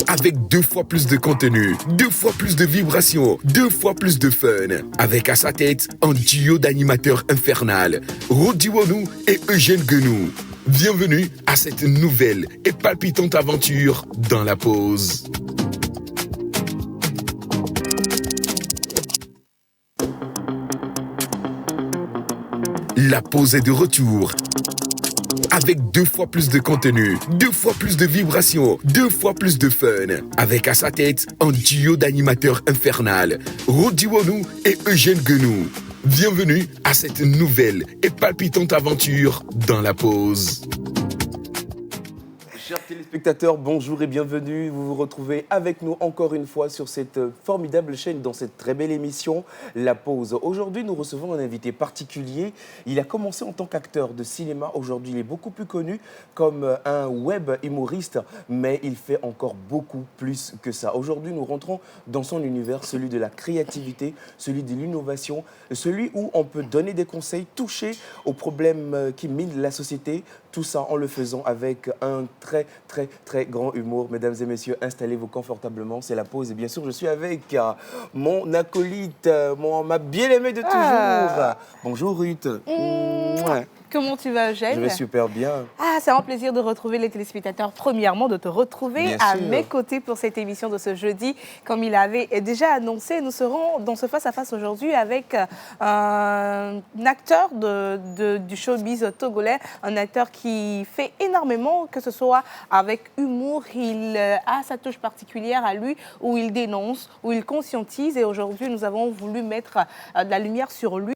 Avec 2 fois plus de contenu, 2 fois plus de vibrations, 2 fois plus de fun. Avec à sa tête un duo d'animateurs infernal, Rodi Wonou et Eugène Guenou. Bienvenue à cette nouvelle et palpitante aventure dans la pause. La pause est de retour. Avec 2 fois plus de contenu, 2 fois plus de vibrations, 2 fois plus de fun. Avec à sa tête un duo d'animateurs infernal, Rodi Wonou et Eugène Guenou. Bienvenue à cette nouvelle et palpitante aventure dans la pause. Chers téléspectateurs, bonjour et bienvenue. Vous vous retrouvez avec nous encore une fois sur cette formidable chaîne dans cette très belle émission, La Pause. Aujourd'hui, nous recevons un invité particulier. Il a commencé en tant qu'acteur de cinéma. Aujourd'hui, il est beaucoup plus connu comme un web humoriste, mais il fait encore beaucoup plus que ça. Aujourd'hui, nous rentrons dans son univers, celui de la créativité, celui de l'innovation, celui où on peut donner des conseils, toucher aux problèmes qui minent la société. Tout ça en le faisant avec un très grand humour. Mesdames et messieurs, installez-vous confortablement, c'est La Pause. Et bien sûr, je suis avec mon acolyte, ma bien-aimée de toujours. Bonjour Ruth. Mouah. Comment tu vas, Eugène? Je vais super bien. C'est un plaisir de retrouver les téléspectateurs. Premièrement, de te retrouver Bien à sûr. mes côtés pour cette émission de ce jeudi. Comme il avait déjà annoncé, nous serons dans ce face-à-face aujourd'hui avec un acteur du showbiz togolais, un acteur qui fait énormément, que ce soit avec humour. Il a sa touche particulière à lui, où il dénonce, où il conscientise. Et aujourd'hui, nous avons voulu mettre de la lumière sur lui.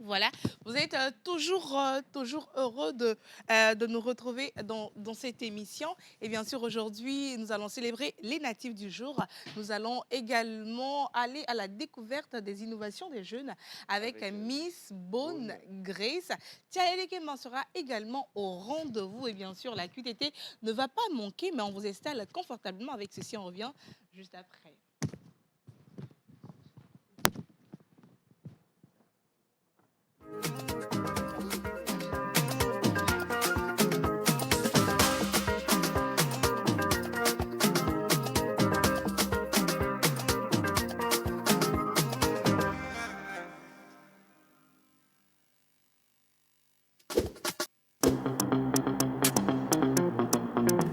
Voilà, vous êtes toujours heureux de nous retrouver dans cette émission. Et bien sûr, aujourd'hui, nous allons célébrer les natifs du jour. Nous allons également aller à la découverte des innovations des jeunes avec Miss Bone Grace. Tiaele Keman sera également au rendez-vous. Et bien sûr, la QTT ne va pas manquer, mais on vous installe confortablement avec ceci. On revient juste après.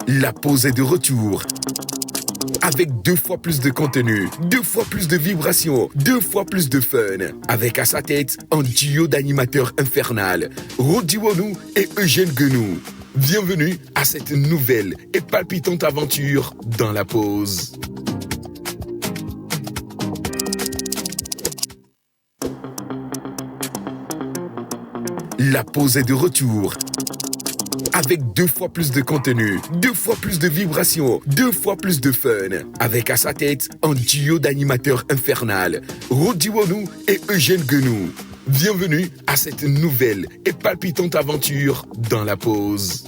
La pause est de retour. Avec 2 fois plus de contenu, 2 fois plus de vibrations, 2 fois plus de fun. Avec à sa tête un duo d'animateurs infernal, Rodi Wonou et Eugène Guenou. Bienvenue à cette nouvelle et palpitante aventure dans la pause. La pause est de retour. Avec 2 fois plus de contenu, 2 fois plus de vibrations, 2 fois plus de fun. Avec à sa tête un duo d'animateurs infernal, Rodi Wonou et Eugène Guenou. Bienvenue à cette nouvelle et palpitante aventure dans la pause.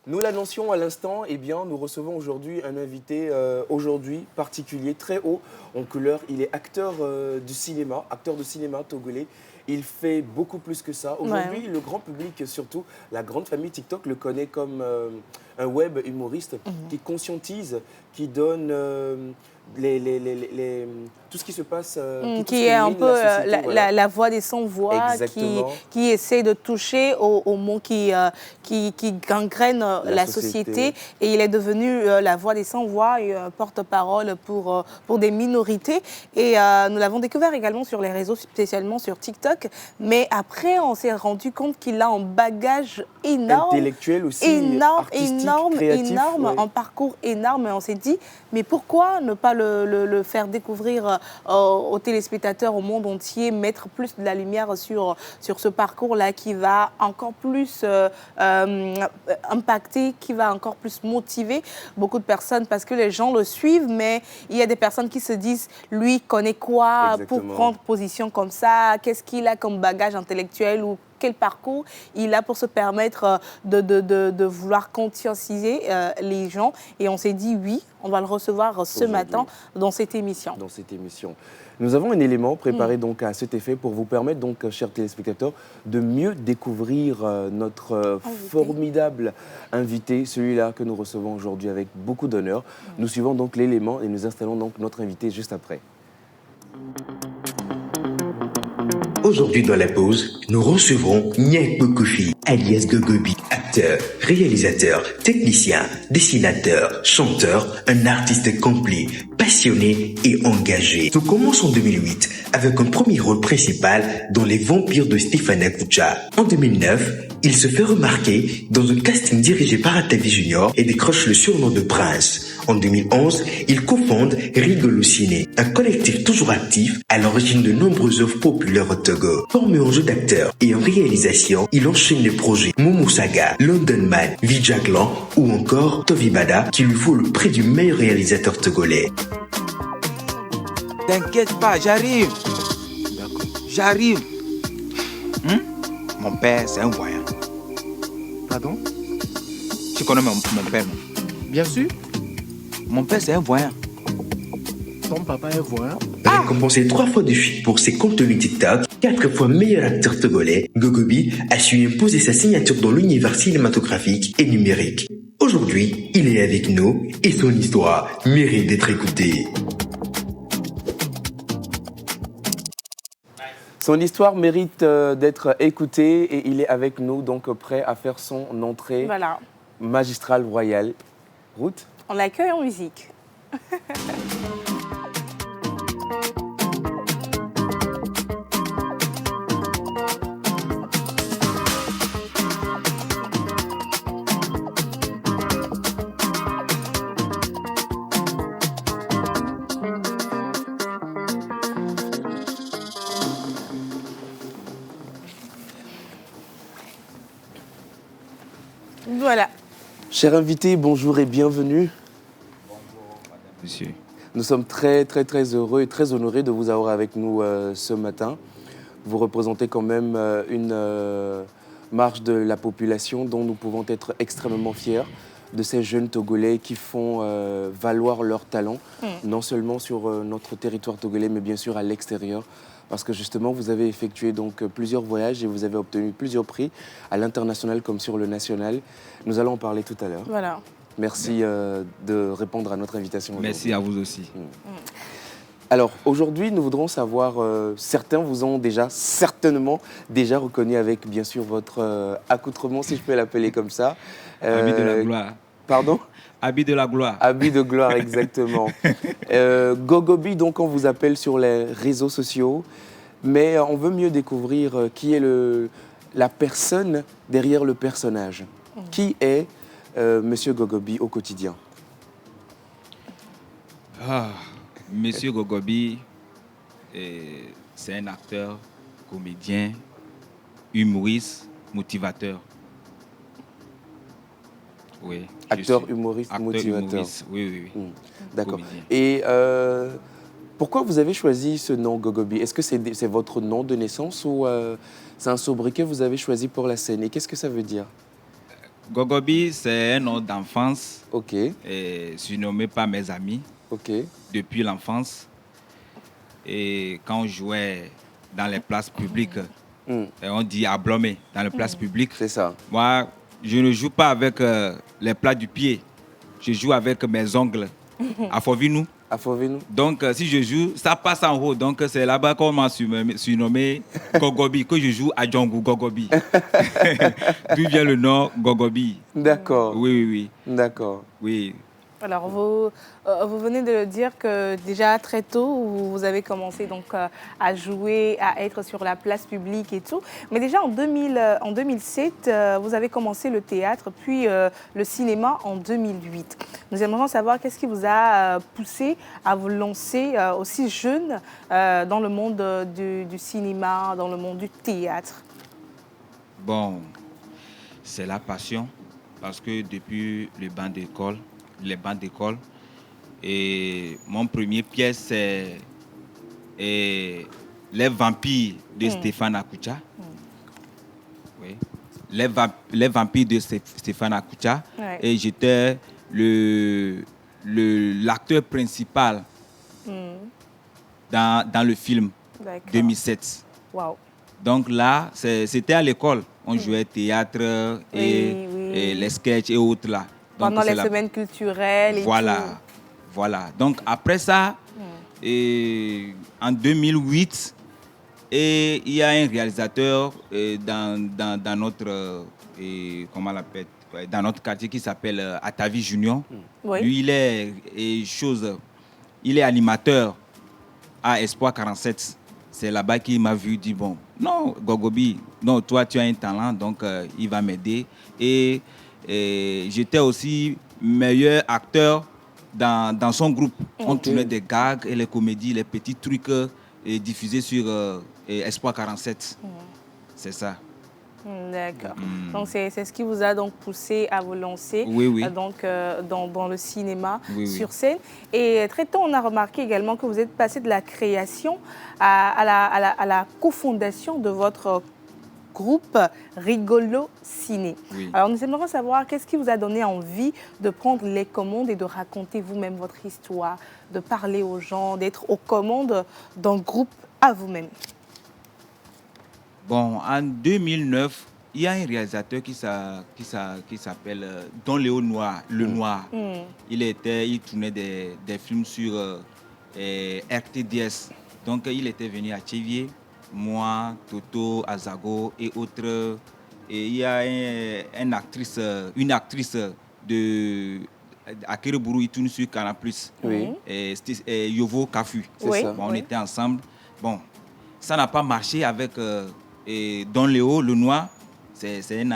Nous l'annoncions à l'instant, eh bien, nous recevons aujourd'hui un invité particulier, très haut en couleur. Il est acteur de cinéma togolais. Il fait beaucoup plus que ça. Aujourd'hui, le grand public, surtout la grande famille TikTok, le connaît comme un web humoriste qui conscientise, qui donne tout ce qui se passe, qui est un peu la voix des sans-voix, Exactement. qui essaie de toucher aux maux qui gangrènent la société. Et il est devenu la voix des sans-voix et un porte-parole pour des minorités. Et nous l'avons découvert également sur les réseaux, spécialement sur TikTok. Mais après, on s'est rendu compte qu'il a un bagage énorme. Intellectuel aussi, énorme, artistique, créatif, un parcours énorme. Et on s'est dit, mais pourquoi ne pas le faire découvrir aux téléspectateurs, au monde entier, mettre plus de la lumière sur ce parcours-là qui va encore plus impacter, qui va encore plus motiver beaucoup de personnes parce que les gens le suivent, mais il y a des personnes qui se disent, lui connaît quoi Exactement. pour prendre position comme ça, qu'est-ce qu'il a comme bagage intellectuel ou quel parcours il a pour se permettre de vouloir conscientiser les gens. Et on s'est dit, oui, on va le recevoir ce matin dans cette émission. Dans cette émission. Nous avons un élément préparé donc à cet effet pour vous permettre, donc, chers téléspectateurs, de mieux découvrir notre formidable invité, celui-là que nous recevons aujourd'hui avec beaucoup d'honneur. Nous suivons donc l'élément et nous installons donc notre invité juste après. Aujourd'hui dans la pause, nous recevrons Nyekpo Kofi, alias Gogobi, acteur, réalisateur, technicien, dessinateur, chanteur, un artiste complet, passionné et engagé. Tout commence en 2008 avec un premier rôle principal dans Les Vampires de Stéphane Akucha. En 2009, il se fait remarquer dans un casting dirigé par Atavi Junior et décroche le surnom de Prince. En 2011, il cofonde Rigolo Ciné, un collectif toujours actif à l'origine de nombreuses œuvres populaires au Togo. Formé en jeu d'acteur et en réalisation, il enchaîne les projets Momo Saga, London Man, Vijaglan ou encore Tovi Bada qui lui vaut le prix du meilleur réalisateur togolais. T'inquiète pas, j'arrive. J'arrive. Mon père, c'est un voyant. Pardon? Tu connais mon père, non? Bien sûr. Mon père, c'est un voyant. Ton papa est voyant. Récompensé 3 fois de suite pour ses contenus TikTok, 4 fois meilleur acteur togolais, Gogobi a su imposer sa signature dans l'univers cinématographique et numérique. Aujourd'hui, il est avec nous et son histoire mérite d'être écoutée. Son histoire mérite d'être écoutée et il est avec nous, donc prêt à faire son entrée magistrale royale. Ruth? On l'accueille en musique. Voilà. Cher invité, bonjour et bienvenue. Bonjour, madame, monsieur. Nous sommes très heureux et très honorés de vous avoir avec nous ce matin. Vous représentez quand même une marge de la population dont nous pouvons être extrêmement fiers, de ces jeunes Togolais qui font valoir leur talent, non seulement sur notre territoire togolais, mais bien sûr à l'extérieur. Parce que justement, vous avez effectué donc plusieurs voyages et vous avez obtenu plusieurs prix à l'international comme sur le national. Nous allons en parler tout à l'heure. Voilà. Merci de répondre à notre invitation. Merci à vous aussi. Alors, aujourd'hui, nous voudrons savoir, certains vous ont certainement déjà reconnu avec, bien sûr, votre accoutrement, si je peux l'appeler comme ça. Habit de la gloire. Pardon? Habit de la gloire. Habit de gloire, exactement. Gogobi, donc, on vous appelle sur les réseaux sociaux, mais on veut mieux découvrir qui est la personne derrière le personnage. Qui est Monsieur Gogobi au quotidien? Monsieur Gogobi, c'est un acteur, comédien, humoriste, motivateur. Oui. Acteur, humoriste, motivateur. Humoriste, oui. D'accord. Comédien. Et pourquoi vous avez choisi ce nom Gogobi? Est-ce que c'est votre nom de naissance ou c'est un sobriquet que vous avez choisi pour la scène? Et qu'est-ce que ça veut dire? Gogobi, c'est un nom d'enfance, Ok, surnommé par mes amis ok. depuis l'enfance. Et quand on jouait dans les places publiques, on dit ablomé dans les places publiques. C'est ça. Moi, je ne joue pas avec les plats du pied. Je joue avec mes ongles. À Fovinou. À Fovinou. Donc, si je joue, ça passe en haut. Donc, c'est là-bas qu'on m'a surnommé Gogobi, que je joue à Django Gogobi. D'où vient le nom Gogobi. D'accord. Oui, oui, oui. D'accord. Oui. Alors, vous venez de le dire que déjà très tôt, vous avez commencé donc à jouer, à être sur la place publique et tout. Mais déjà en 2007, vous avez commencé le théâtre, puis le cinéma en 2008. Nous aimerions savoir qu'est-ce qui vous a poussé à vous lancer aussi jeune dans le monde du cinéma, dans le monde du théâtre. Bon, c'est la passion, parce que depuis les bancs d'école, et mon premier pièce, c'est Les Vampires de Stéphane Akoucha. Oui. Les Vampires de Stéphane Akoucha. Ouais. Et j'étais l'acteur principal dans le film 2007. Wow. Donc là, c'était à l'école. On jouait théâtre et les sketchs et autres là. Donc, pendant les semaines culturelles et voilà, tout. Voilà. Donc après ça, en 2008, il y a un réalisateur dans notre comment on l'appelle, dans notre quartier qui s'appelle Atavi Junior. Oui. Lui, il est animateur à Espoir 47. C'est là-bas qu'il m'a vu, dit bon, non, Gogobi, non, toi tu as un talent, donc il va m'aider. Et j'étais aussi meilleur acteur dans son groupe. On tournait des gags et les comédies, les petits trucs diffusés sur Espoir 47. C'est ça. D'accord. Donc c'est ce qui vous a donc poussé à vous lancer donc, dans le cinéma, sur scène. Et très tôt, on a remarqué également que vous êtes passé de la création à la cofondation de votre groupe Rigolo Ciné. Oui. Alors nous aimerions savoir qu'est-ce qui vous a donné envie de prendre les commandes et de raconter vous-même votre histoire, de parler aux gens, d'être aux commandes d'un groupe à vous-même. Bon, en 2009, il y a un réalisateur qui s'appelle Don Léo Noir, Le Noir. Il tournait des films sur RTDS. Donc il était venu à Tchévier. Moi, Toto, Azago et autres. Et il y a une actrice de Akereburu, il tourne sur Canal+. Oui. Et Yovo Kafu. C'est ça. Bon, on était ensemble. Bon, ça n'a pas marché avec Don Léo, le noir. C'est un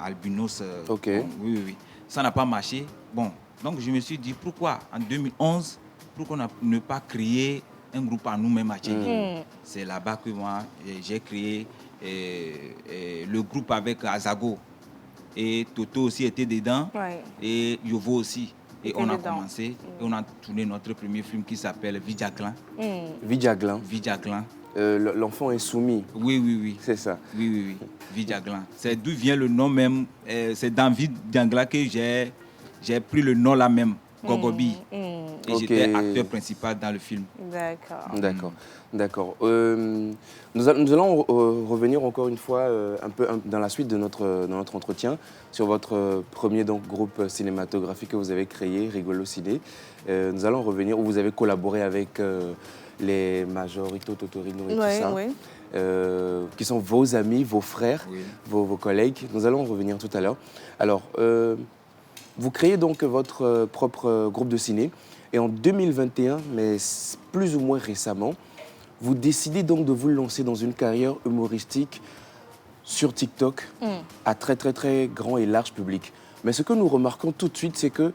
albinos. Ok. Bon, oui. Ça n'a pas marché. Bon, donc je me suis dit, pourquoi en 2011, pourquoi ne pas créer un groupe à nous-mêmes à Tchédie. C'est là-bas que moi, j'ai créé le groupe avec Azago. Et Toto aussi était dedans. Ouais. Et Yovo aussi. Et on a dedans. commencé. Et on a tourné notre premier film qui s'appelle Vidjaglan. Vidjaglan. Vidjaglan. L'enfant est soumis. Oui. C'est ça. Oui. Vidjaglan. C'est d'où vient le nom même. C'est dans Vidjaglan que j'ai pris le nom là même. Gogobi. Et j'étais acteur principal dans le film. D'accord. Nous allons revenir encore une fois un peu dans la suite de notre entretien sur votre premier groupe cinématographique que vous avez créé, Rigolo Ciné. Nous allons revenir où vous avez collaboré avec les Majorito, Totorino et tout ça, qui sont vos amis, vos frères, vos collègues. Nous allons revenir tout à l'heure. Alors, vous créez donc votre propre groupe de ciné et en 2021, mais plus ou moins récemment, vous décidez donc de vous lancer dans une carrière humoristique sur TikTok à très très très grand et large public. Mais ce que nous remarquons tout de suite, c'est que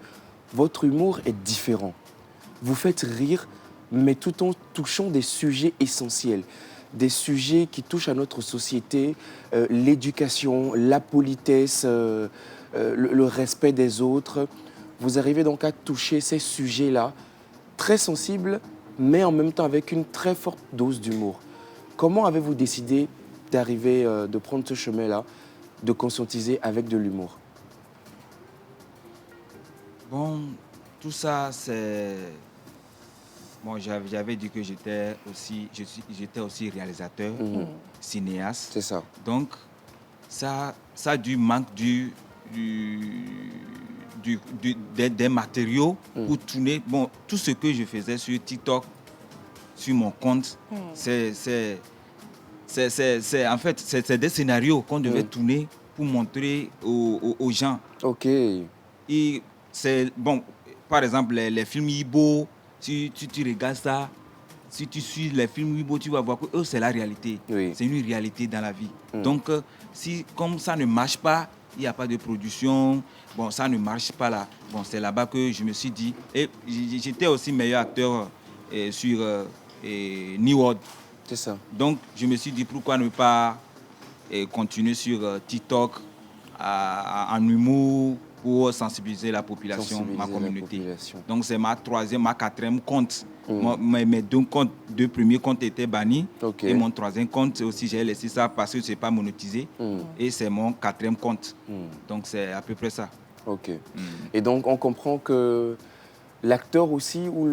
votre humour est différent. Vous faites rire, mais tout en touchant des sujets essentiels, des sujets qui touchent à notre société, l'éducation, la politesse, le respect des autres. Vous arrivez donc à toucher ces sujets-là, très sensibles, mais en même temps avec une très forte dose d'humour. Comment avez-vous décidé d'arriver, de prendre ce chemin-là, de conscientiser avec de l'humour? Bon, tout ça, c'est... Bon, j'avais dit que j'étais aussi réalisateur, cinéaste. C'est ça. Donc, ça du manque des matériaux pour tourner. Bon, tout ce que je faisais sur TikTok, sur mon compte, c'est en fait, c'est des scénarios qu'on devait tourner pour montrer aux gens. Ok. Et c'est, bon, par exemple, les films Ibo, si tu regardes ça, si tu suis les films Ibo, tu vas voir que c'est la réalité. Oui. C'est une réalité dans la vie. Donc, si comme ça ne marche pas, il n'y a pas de production, bon, ça ne marche pas là. Bon, c'est là-bas que je me suis dit, et j'étais aussi meilleur acteur sur New World. C'est ça. Donc, je me suis dit, pourquoi ne pas continuer sur TikTok en humour pour sensibiliser la population, ma communauté. Donc, c'est ma quatrième compte. Mes deux premiers comptes étaient bannis. Okay. Et mon troisième compte aussi, j'ai laissé ça parce que ce n'est pas monétisé. Et c'est mon quatrième compte. Donc, c'est à peu près ça. Ok. Et donc, on comprend que l'acteur aussi ou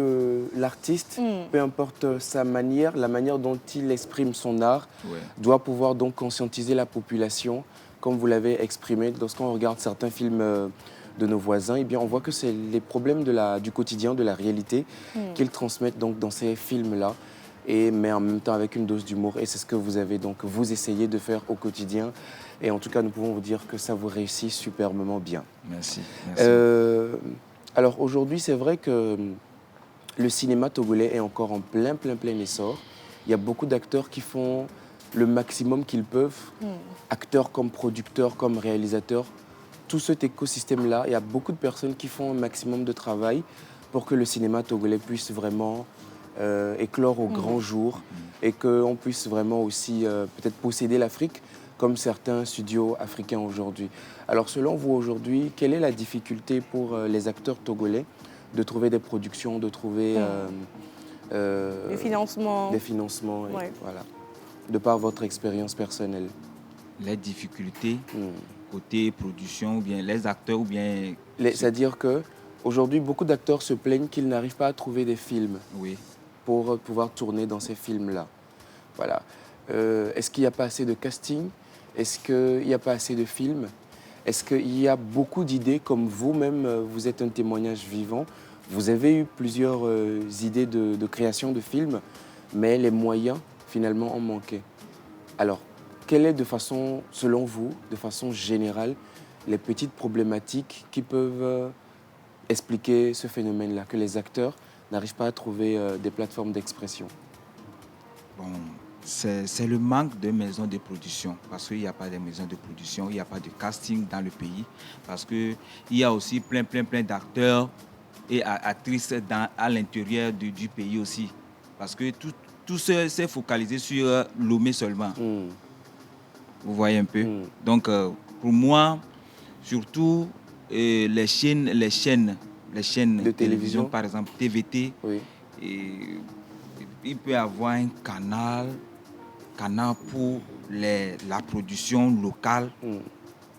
l'artiste, peu importe sa manière, la manière dont il exprime son art, doit pouvoir donc conscientiser la population, comme vous l'avez exprimé. Lorsqu'on regarde certains films de nos voisins, eh bien, on voit que c'est les problèmes du quotidien, de la réalité, qu'ils transmettent donc dans ces films-là, mais en même temps avec une dose d'humour. Et c'est ce que vous avez donc vous essayez de faire au quotidien. Et en tout cas, nous pouvons vous dire que ça vous réussit superbement bien. Merci. Alors aujourd'hui, c'est vrai que le cinéma togolais est encore en plein essor. Il y a beaucoup d'acteurs qui font le maximum qu'ils peuvent, acteurs comme producteurs, comme réalisateurs. Tout cet écosystème-là, il y a beaucoup de personnes qui font un maximum de travail pour que le cinéma togolais puisse vraiment éclore au grand jour et qu'on puisse vraiment aussi peut-être posséder l'Afrique comme certains studios africains aujourd'hui. Alors selon vous aujourd'hui, quelle est la difficulté pour les acteurs togolais de trouver des productions, de trouver des financements, voilà, de par votre expérience personnelle? Les difficultés côté production ou bien les acteurs ou bien... C'est-à-dire qu'aujourd'hui, beaucoup d'acteurs se plaignent qu'ils n'arrivent pas à trouver des films pour pouvoir tourner dans ces films-là. Voilà. Est-ce qu'il n'y a pas assez de casting? Est-ce qu'il n'y a pas assez de films? Est-ce qu'il y a beaucoup d'idées comme vous-même, vous êtes un témoignage vivant? Vous avez eu plusieurs idées de création de films, mais les moyens, finalement, ont manqué. Alors, quelle est, de façon, selon vous, de façon générale, les petites problématiques qui peuvent expliquer ce phénomène-là, que les acteurs n'arrivent pas à trouver des plateformes d'expression? Bon, c'est le manque de maisons de production, parce qu'il n'y a pas de maisons de production, il n'y a pas de casting dans le pays, parce qu'il y a aussi plein d'acteurs et actrices à l'intérieur du pays aussi, parce que tout s'est focalisé sur Lomé seulement. Vous voyez un peu. Donc, pour moi, surtout les chaînes de télévision, par exemple TVT, il peut y avoir un canal pour la production locale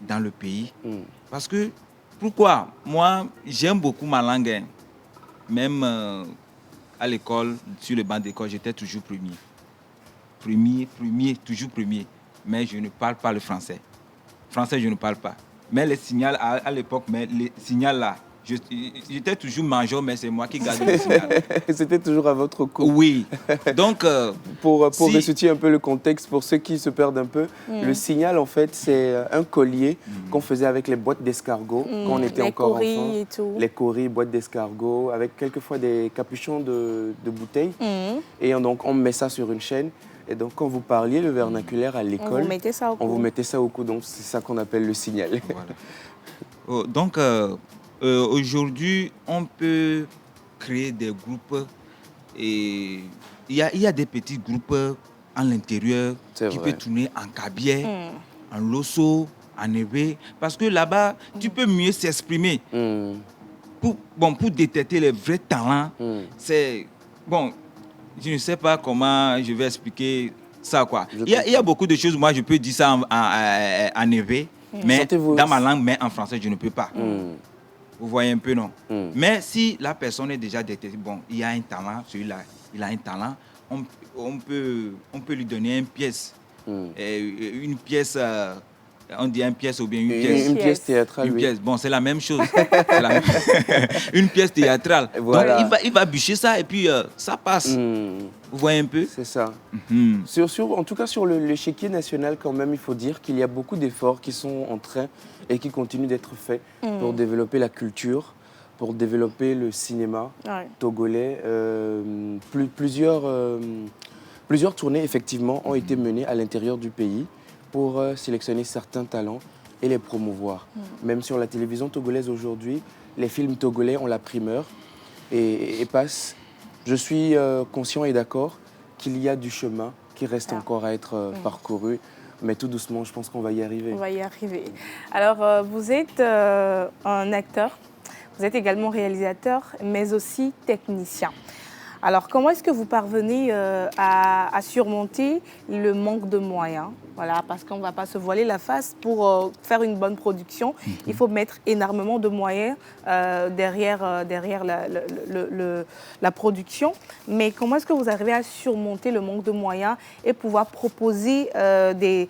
dans le pays. Parce que, pourquoi? Moi, j'aime beaucoup ma langue. Hein. Même à l'école, sur le banc d'école, j'étais toujours premier. Toujours premier. Mais je ne parle pas le français. Français, je ne parle pas. Mais les signaux, à l'époque, les signaux là, j'étais toujours major, mais c'est moi qui gardais le signal. C'était toujours à votre cours. Oui. Donc, pour resituer un peu le contexte, pour ceux qui se perdent un peu, le signal, en fait, c'est un collier qu'on faisait avec les boîtes d'escargots quand on était encore enfant. Et tout. Les coris, boîtes d'escargots, avec quelquefois des capuchons de bouteilles. Et donc, on met ça sur une chaîne. Et donc, quand vous parliez le vernaculaire à l'école, on vous mettait ça au cou. Donc, c'est ça qu'on appelle le signal. Voilà. Donc, aujourd'hui, on peut créer des groupes. Et il y a des petits groupes à l'intérieur qui peuvent tourner en cabiais, en losso, en éveil. Parce que là-bas, tu peux mieux s'exprimer. Pour détecter les vrais talents, c'est... Bon, je ne sais pas comment je vais expliquer ça, quoi. Il y a beaucoup de choses, moi, je peux dire ça en éveil, mais dans ma langue, mais en français, je ne peux pas. Vous voyez un peu, non? Mais si la personne est déjà détectée, bon, il y a un talent, celui-là, il a un talent, on peut lui donner une pièce On dit une pièce ou bien une pièce. Une pièce théâtrale, Une oui. pièce. Bon, c'est la même chose. C'est la même- Une pièce théâtrale. Voilà. Donc, il va bûcher ça et puis ça passe. Vous voyez un peu? C'est ça. Mhm. En tout cas, sur l'échiquier national, quand même, il faut dire qu'il y a beaucoup d'efforts qui sont en train et qui continuent d'être faits pour développer la culture, pour développer le cinéma togolais. Plusieurs tournées, effectivement, ont été menées à l'intérieur du pays pour sélectionner certains talents et les promouvoir. Même sur la télévision togolaise aujourd'hui, les films togolais ont la primeur et passent. Je suis conscient et d'accord qu'il y a du chemin qui reste encore à être parcouru, mais tout doucement, je pense qu'on va y arriver. On va y arriver. Alors, vous êtes un acteur, vous êtes également réalisateur, mais aussi technicien. Alors, comment est-ce que vous parvenez à surmonter le manque de moyens? Voilà, parce qu'on ne va pas se voiler la face. Pour faire une bonne production, il faut mettre énormément de moyens derrière la production. Mais comment est-ce que vous arrivez à surmonter le manque de moyens et pouvoir proposer des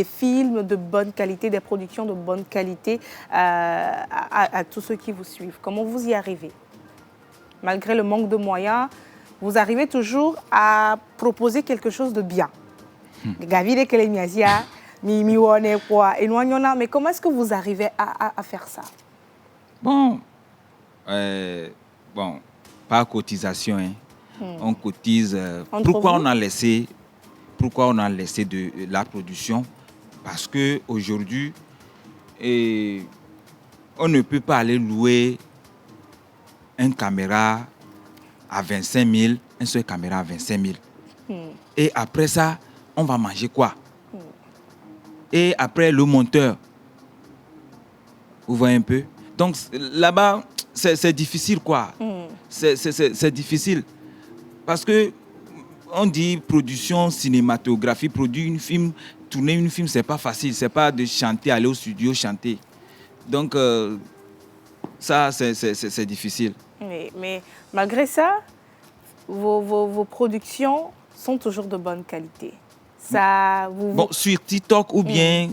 films de bonne qualité, des productions de bonne qualité à tous ceux qui vous suivent? Comment vous y arrivez? Malgré le manque de moyens, vous arrivez toujours à proposer quelque chose de bien. Mais comment est-ce que vous arrivez à faire ça? Bon, par cotisation, hein. On cotise. Pourquoi on a laissé de la production? Parce qu'aujourd'hui, on ne peut pas aller louer une caméra à 25 000, une seule caméra à 25 000. Et après ça, on va manger quoi? Et après, le monteur. Vous voyez un peu? Donc là-bas, c'est difficile, quoi. C'est difficile. Parce que on dit production cinématographique, produire un film, tourner un film, c'est pas facile. C'est pas de chanter, aller au studio, chanter. Donc, ça, c'est difficile. Mais malgré ça, vos productions sont toujours de bonne qualité. Sur TikTok ou bien...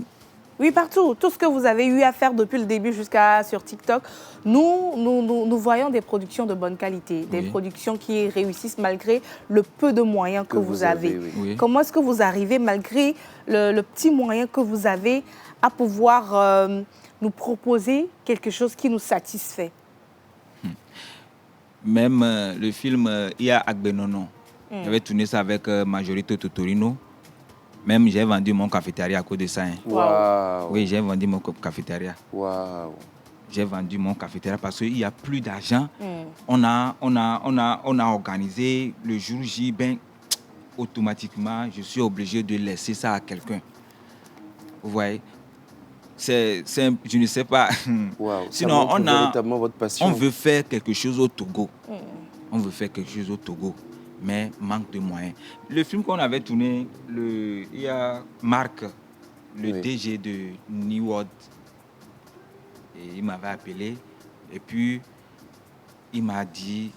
Oui, partout. Tout ce que vous avez eu à faire depuis le début jusqu'à sur TikTok, nous voyons des productions de bonne qualité, des productions qui réussissent malgré le peu de moyens que vous avez. Oui. Comment est-ce que vous arrivez, malgré le petit moyen que vous avez, à pouvoir nous proposer quelque chose qui nous satisfait? Même le film Ia Agbenono, j'avais tourné ça avec Majorito Totorino. Même j'ai vendu mon cafétéria à cause de ça. Hein. Wow. Oui, j'ai vendu mon cafétéria. Wow. J'ai vendu mon cafétéria parce qu'il n'y a plus d'argent. On a organisé le jour J, automatiquement, je suis obligé de laisser ça à quelqu'un. Vous voyez? Je ne sais pas. Wow. Sinon, véritablement votre passion. on veut faire quelque chose au Togo. On veut faire quelque chose au Togo, mais manque de moyens. Le film qu'on avait tourné, il y a Marc, le DG de New World, et il m'avait appelé. Et puis, il m'a dit,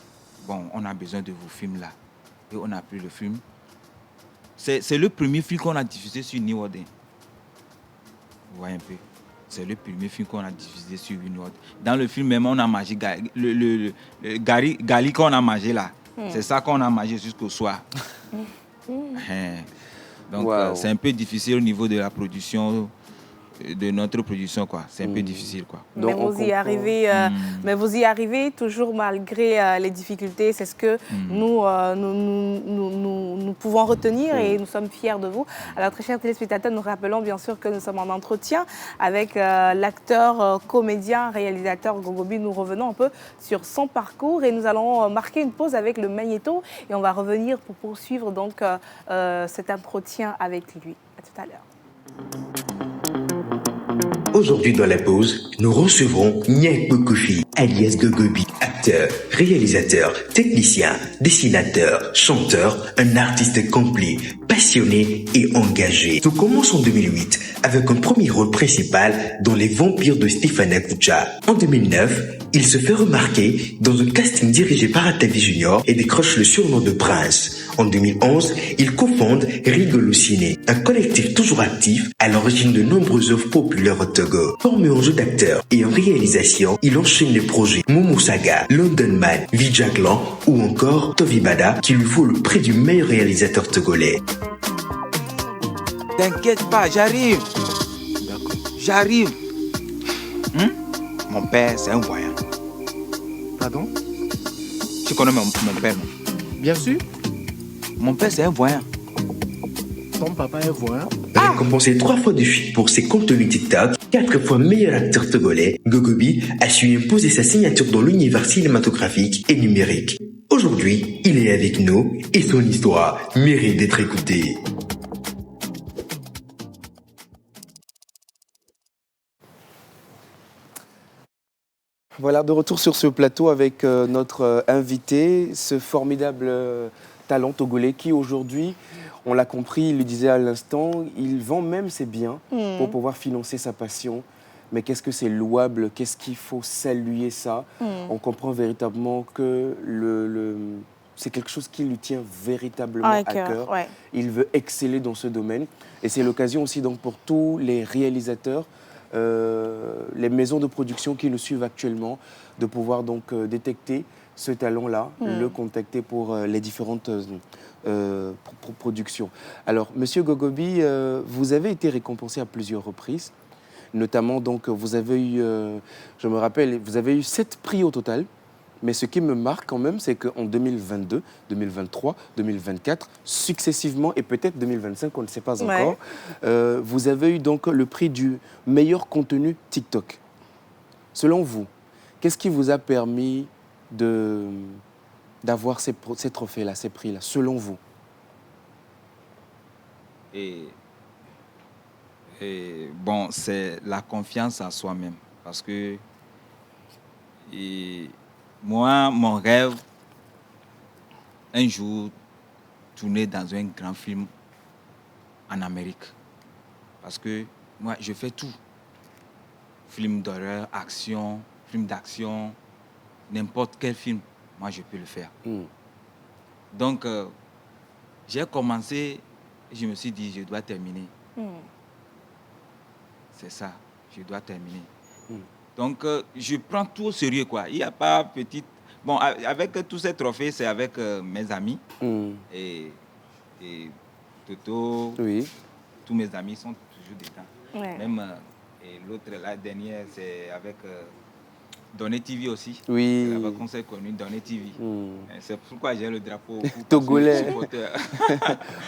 bon, on a besoin de vos films là. Et on a pris le film. C'est le premier film qu'on a diffusé sur New World. Vous voyez un peu. C'est le premier film qu'on a diffusé sur une autre. Dans le film même, on a mangé le gali qu'on a mangé là. C'est ça qu'on a mangé jusqu'au soir. Donc, c'est un peu difficile au niveau de la production, de notre production, quoi. C'est un peu difficile, quoi. Mais vous y arrivez, vous y arrivez toujours malgré les difficultés. C'est ce que nous pouvons retenir et nous sommes fiers de vous. Alors, très chers téléspectateurs, nous rappelons bien sûr que nous sommes en entretien avec l'acteur, comédien, réalisateur Gogobi. Nous revenons un peu sur son parcours et nous allons marquer une pause avec le magnéto et on va revenir pour poursuivre donc cet entretien avec lui. À tout à l'heure. Aujourd'hui dans la pause, nous recevrons Nyekbo Kofi, alias Gogobi, acteur, réalisateur, technicien, dessinateur, chanteur, un artiste complet, passionné et engagé. Tout commence en 2008 avec un premier rôle principal dans Les Vampires de Stéphane Akucha. En 2009, il se fait remarquer dans un casting dirigé par Atavi Junior et décroche le surnom de Prince. En 2011, il cofonde Rigolo Ciné, un collectif toujours actif à l'origine de nombreuses œuvres populaires au Togo. Formé en jeu d'acteur et en réalisation, il enchaîne les projets Momo Saga, London Man, Vijaglan ou encore Tovi Bada qui lui vaut le prix du meilleur réalisateur togolais. T'inquiète pas, j'arrive. D'accord. J'arrive. Mon père, c'est un voyant. Pardon? Tu connais mon père, non? Bien sûr. Mon père, c'est un voyant. Ton papa est voyant. Récompensé 3 fois de suite pour ses contenus TikTok, 4 fois meilleur acteur togolais, Gogobi a su imposer sa signature dans l'univers cinématographique et numérique. Aujourd'hui, il est avec nous et son histoire mérite d'être écoutée. Voilà, de retour sur ce plateau avec notre invité, ce formidable talent togolais qui aujourd'hui, on l'a compris, il le disait à l'instant, il vend même ses biens pour pouvoir financer sa passion. Mais qu'est-ce que c'est louable? Qu'est-ce qu'il faut saluer ça? On comprend véritablement que c'est quelque chose qui lui tient véritablement à cœur. Ouais. Il veut exceller dans ce domaine. Et c'est l'occasion aussi donc pour tous les réalisateurs, les maisons de production qui nous suivent actuellement, de pouvoir donc détecter ce talent-là, le contacter pour les différentes productions. Alors, Monsieur Gogobi, vous avez été récompensé à plusieurs reprises, notamment donc vous avez eu, je me rappelle, vous avez eu 7 prix au total. Mais ce qui me marque quand même, c'est qu'en 2022, 2023, 2024, successivement, et peut-être 2025, on ne sait pas encore, vous avez eu donc le prix du meilleur contenu TikTok. Selon vous, qu'est-ce qui vous a permis d'avoir ces trophées-là, ces prix-là, selon vous? Et bon, c'est la confiance en soi-même. Parce que moi, mon rêve, un jour, tourner dans un grand film en Amérique. Parce que moi, je fais tout. Film d'horreur, action, film d'action, n'importe quel film, moi, je peux le faire. Donc, j'ai commencé, je me suis dit, je dois terminer. C'est ça, je dois terminer. Donc, je prends tout au sérieux, quoi. Il n'y a pas petite... Bon, avec tous ces trophées, c'est avec mes amis. Et Toto, tous mes amis sont toujours dedans. Ouais. Même et l'autre, la dernière, c'est avec Donné TV aussi. Oui. C'est là-bas qu'on s'est connu, Donné TV. C'est pourquoi j'ai le drapeau togolais.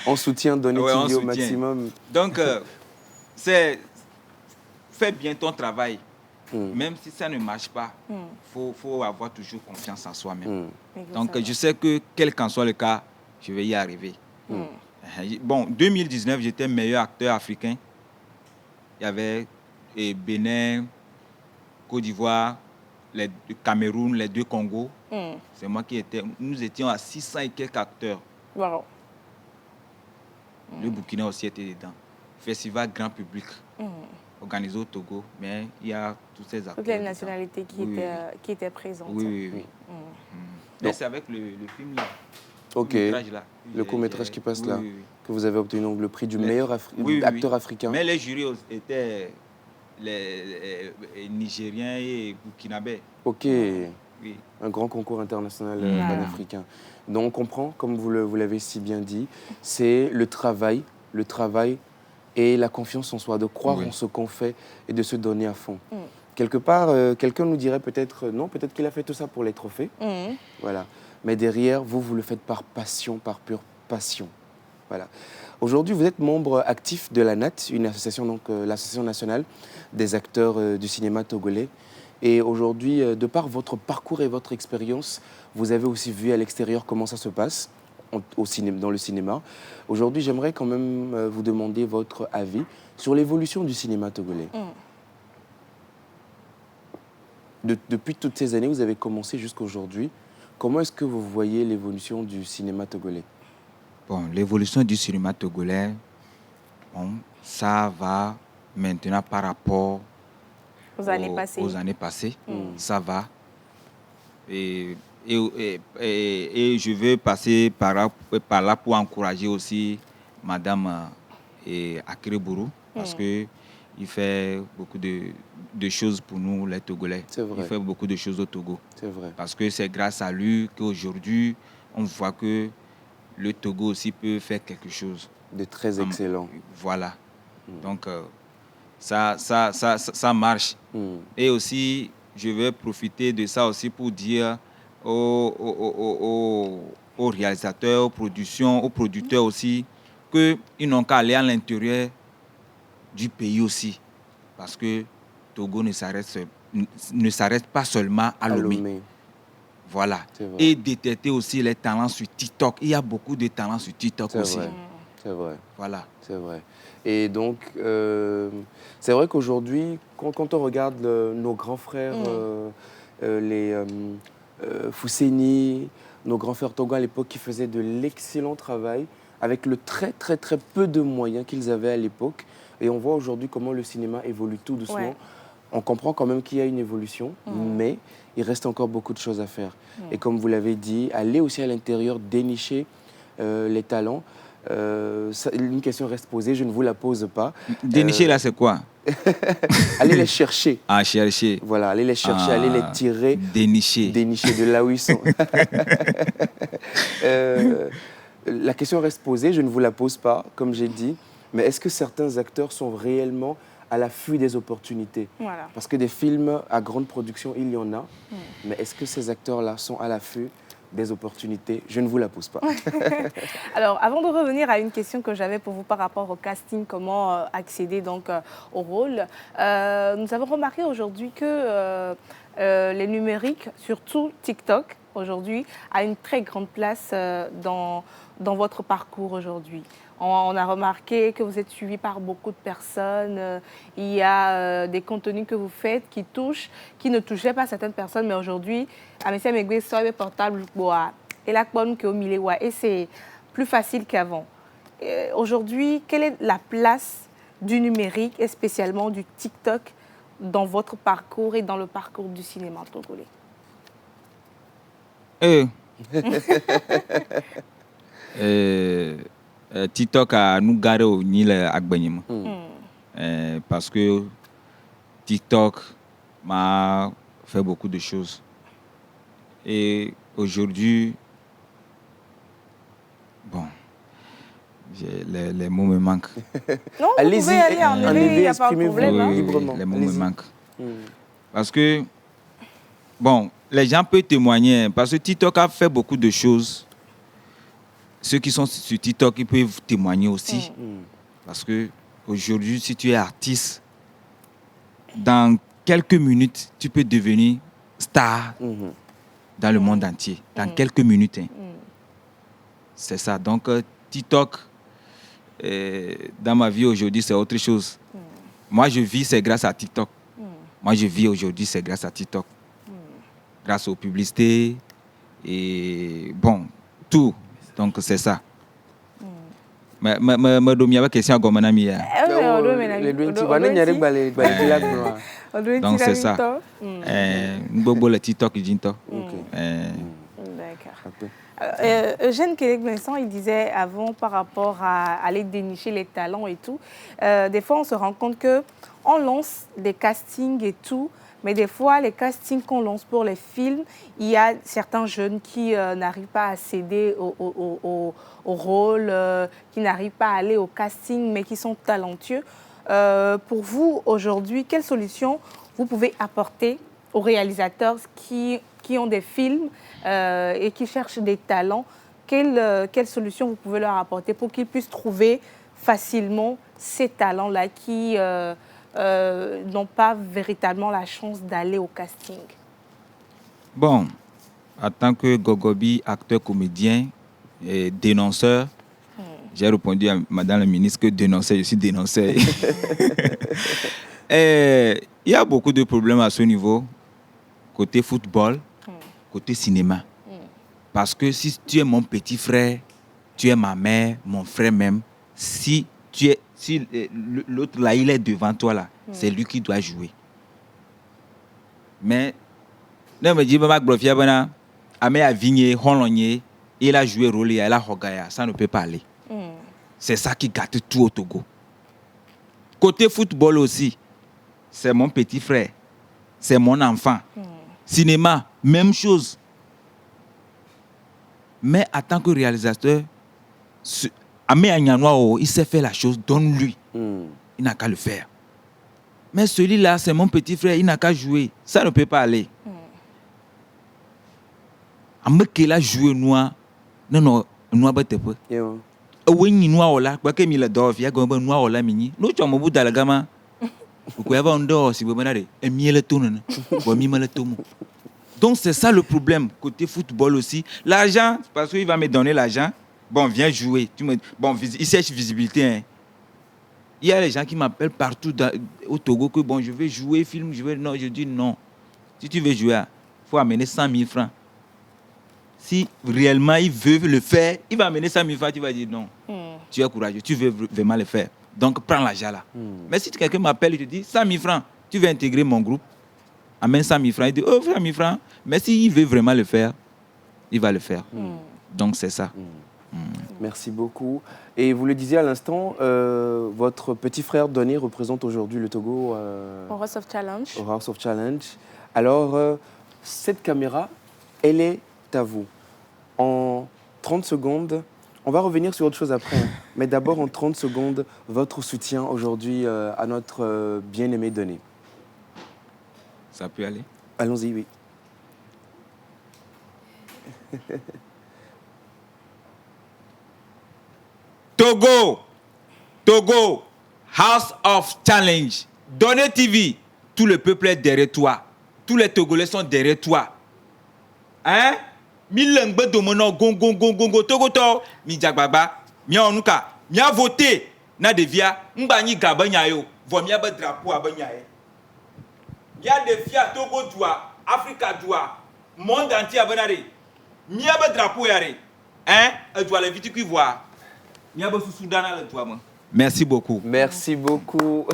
On soutient Donné TV au maximum. Donc, fais bien ton travail. Même si ça ne marche pas, faut avoir toujours confiance en soi-même. Donc, je sais que, quel qu'en soit le cas, je vais y arriver. Bon, 2019, j'étais meilleur acteur africain. Il y avait Bénin, Côte d'Ivoire, le Cameroun, les 2 Congos. C'est moi qui étais... Nous étions à 600 et quelques acteurs. Wow. Le Burkina aussi était dedans. Festival grand public. Organisé au Togo, mais il y a tous ces acteurs. Toutes les nationalités qui étaient présentes. Oui. Mais c'est avec le film là. Ok. Le court-métrage qui passe là, que vous avez obtenu donc, le prix du meilleur acteur africain. Mais les jurys étaient les Nigériens et Burkinabés. Ok. Un grand concours international panafricain. Donc on comprend, comme vous l'avez si bien dit, c'est le travail et la confiance en soi, de croire en ce qu'on fait et de se donner à fond. Quelque part, quelqu'un nous dirait peut-être, non, peut-être qu'il a fait tout ça pour les trophées. Voilà. Mais derrière, vous le faites par passion, par pure passion. Voilà. Aujourd'hui, vous êtes membre actif de la NAT, une association, donc l'Association nationale des acteurs du cinéma togolais. Et aujourd'hui, de par votre parcours et votre expérience, vous avez aussi vu à l'extérieur comment ça se passe dans le cinéma. Aujourd'hui, j'aimerais quand même vous demander votre avis sur l'évolution du cinéma togolais. Depuis toutes ces années, vous avez commencé jusqu'à aujourd'hui. Comment est-ce que vous voyez l'évolution du cinéma togolais? Bon, l'évolution du cinéma togolais, bon, ça va maintenant par rapport aux années passées. Ça va. Et Et je veux passer par là pour encourager aussi Madame Akrebourou, parce qu'il fait beaucoup de choses pour nous, les Togolais. C'est vrai. Il fait beaucoup de choses au Togo. C'est vrai. Parce que c'est grâce à lui qu'aujourd'hui, on voit que le Togo aussi peut faire quelque chose. De très excellent. Voilà. Donc, ça marche. Et aussi, je vais profiter de ça aussi pour dire aux réalisateurs, aux producteurs aussi, qu'ils n'ont qu'à aller à l'intérieur du pays aussi. Parce que Togo ne s'arrête pas seulement à Lomé. Voilà. Et détecter aussi les talents sur TikTok. Il y a beaucoup de talents sur TikTok aussi. C'est vrai. Voilà. C'est vrai. Et donc, c'est vrai qu'aujourd'hui, quand on regarde nos grands frères, les Fousseni, nos grands frères Togo à l'époque qui faisaient de l'excellent travail avec le très peu de moyens qu'ils avaient à l'époque. Et on voit aujourd'hui comment le cinéma évolue tout doucement. Ouais. On comprend quand même qu'il y a une évolution, mais il reste encore beaucoup de choses à faire. Et comme vous l'avez dit, aller aussi à l'intérieur, dénicher les talents. Une question reste posée, je ne vous la pose pas. Dénicher là, c'est quoi? Aller les chercher. Ah, chercher. Voilà, aller les chercher, aller les tirer. Dénicher. Dénicher de là où ils sont. La question reste posée, je ne vous la pose pas, comme j'ai dit. Mais est-ce que certains acteurs sont réellement à l'affût des opportunités? Parce que des films à grande production, il y en a. Mais est-ce que ces acteurs-là sont à l'affût des opportunités? Je ne vous la pose pas. Alors, avant de revenir à une question que j'avais pour vous par rapport au casting, comment accéder donc au rôle, nous avons remarqué aujourd'hui que les numériques, surtout TikTok, aujourd'hui, a une très grande place dans votre parcours aujourd'hui. On a remarqué que vous êtes suivi par beaucoup de personnes. Il y a des contenus que vous faites qui ne touchaient pas certaines personnes, mais aujourd'hui, Amesia Megwe sort le portable et la bonne que au milieu et c'est plus facile qu'avant. Aujourd'hui, quelle est la place du numérique et spécialement du TikTok dans votre parcours et dans le parcours du cinéma togolais? TikTok a nous garé au Nil Agbenyim. Parce que TikTok m'a fait beaucoup de choses. Et aujourd'hui, bon, les mots me manquent. Non, allez-y, vous pouvez aller en il n'y a pas de problème. Oui, les mots me manquent. Parce que, bon, les gens peuvent témoigner, parce que TikTok a fait beaucoup de choses. Ceux qui sont sur TikTok, ils peuvent témoigner aussi. Parce qu'aujourd'hui, si tu es artiste, dans quelques minutes, tu peux devenir star dans le monde entier. Dans quelques minutes. C'est ça. Donc, TikTok, dans ma vie aujourd'hui, c'est autre chose. Moi, je vis, c'est grâce à TikTok. Moi, je vis aujourd'hui, c'est grâce à TikTok. Grâce aux publicités et, bon, tout. Donc, c'est ça. Mais il y a une question à Gomanami. Donc, c'est ça. Nous le TikTok. D'accord. Eugène Kélek-Vincent, il disait avant par rapport à aller dénicher les talents et tout, des fois on se rend compte qu'on lance des castings et tout, mais des fois les castings qu'on lance pour les films, il y a certains jeunes qui n'arrivent pas à céder au rôle, qui n'arrivent pas à aller au casting, mais qui sont talentueux. Pour vous, aujourd'hui, quelle solution vous pouvez apporter aux réalisateurs qui ont des films et qui cherchent des talents? Quelle solution vous pouvez leur apporter pour qu'ils puissent trouver facilement ces talents-là qui n'ont pas véritablement la chance d'aller au casting? Bon, en tant que Gogobi, acteur, comédien et dénonceur, j'ai répondu à Madame la ministre que dénoncer, je suis dénonceur. Il y a beaucoup de problèmes à ce niveau, côté football, côté cinéma. Parce que si tu es mon petit frère, tu es ma mère, mon frère même, si l'autre là, il est devant toi là, c'est lui qui doit jouer. Mais, non, me dis, Amé a vigné, Hologné, il a joué rôle, il a Hogaya, ça ne peut pas aller. C'est ça qui gâte tout au Togo. Côté football aussi, c'est mon petit frère, c'est mon enfant. Cinéma, même chose. Mais en tant que réalisateur, Amé Agnanoa, il sait faire la chose, donne-lui. Il n'a qu'à le faire. Mais celui-là, c'est mon petit frère, il n'a qu'à jouer. Ça ne peut pas aller. Amé qu'il a joué noir, non, noir, pas peu. Oui, noir, là, quoi que mi le dove, il y a un noir, là, mini. Nous, tu as mon bout de la gamme. Vous pouvez avoir un dehors si vous venez et miel le tourne. Donc, c'est ça le problème, côté football aussi. L'argent, parce qu'il va me donner l'argent. Bon, viens jouer. Bon, il cherche visibilité. Hein. Il y a les gens qui m'appellent partout au Togo que bon, je veux jouer, film, non, je dis non. Si tu veux jouer, il faut amener 100 000 francs. Si réellement il veut le faire, il va amener 100 000 francs, tu vas dire non. Tu es courageux, tu veux vraiment le faire. Donc, prends l'argent là. Mais si quelqu'un m'appelle et te dit 100 000 francs, tu veux intégrer mon groupe, amène 100 000 francs, il dit 100 000 francs. Mais s'il veut vraiment le faire, il va le faire. Donc, c'est ça. Merci beaucoup. Et vous le disiez à l'instant, votre petit frère Donné représente aujourd'hui le Togo Au House of Challenge. Au House of Challenge. Alors, cette caméra, elle est à vous. En 30 secondes, on va revenir sur autre chose après, hein. Mais d'abord en 30 secondes, votre soutien aujourd'hui à notre bien-aimé Donné. Ça peut aller? Allons-y, oui. Togo, House of Challenge, Donné TV, tout le peuple est derrière toi. Tous les Togolais sont derrière toi. Hein? Milengbe domono gongo Togo to mi jagbagba mi onuka mi a voté na devia ngba ni gabanya yo vo mi aba drapeau abanya e. Ya devia Togo doa, Africa doa, monde entier abanare. Mi aba drapeau yare. Hein? E doa le viti qui voir. Mi aba sous Soudan le doa mo. Merci beaucoup. Merci beaucoup.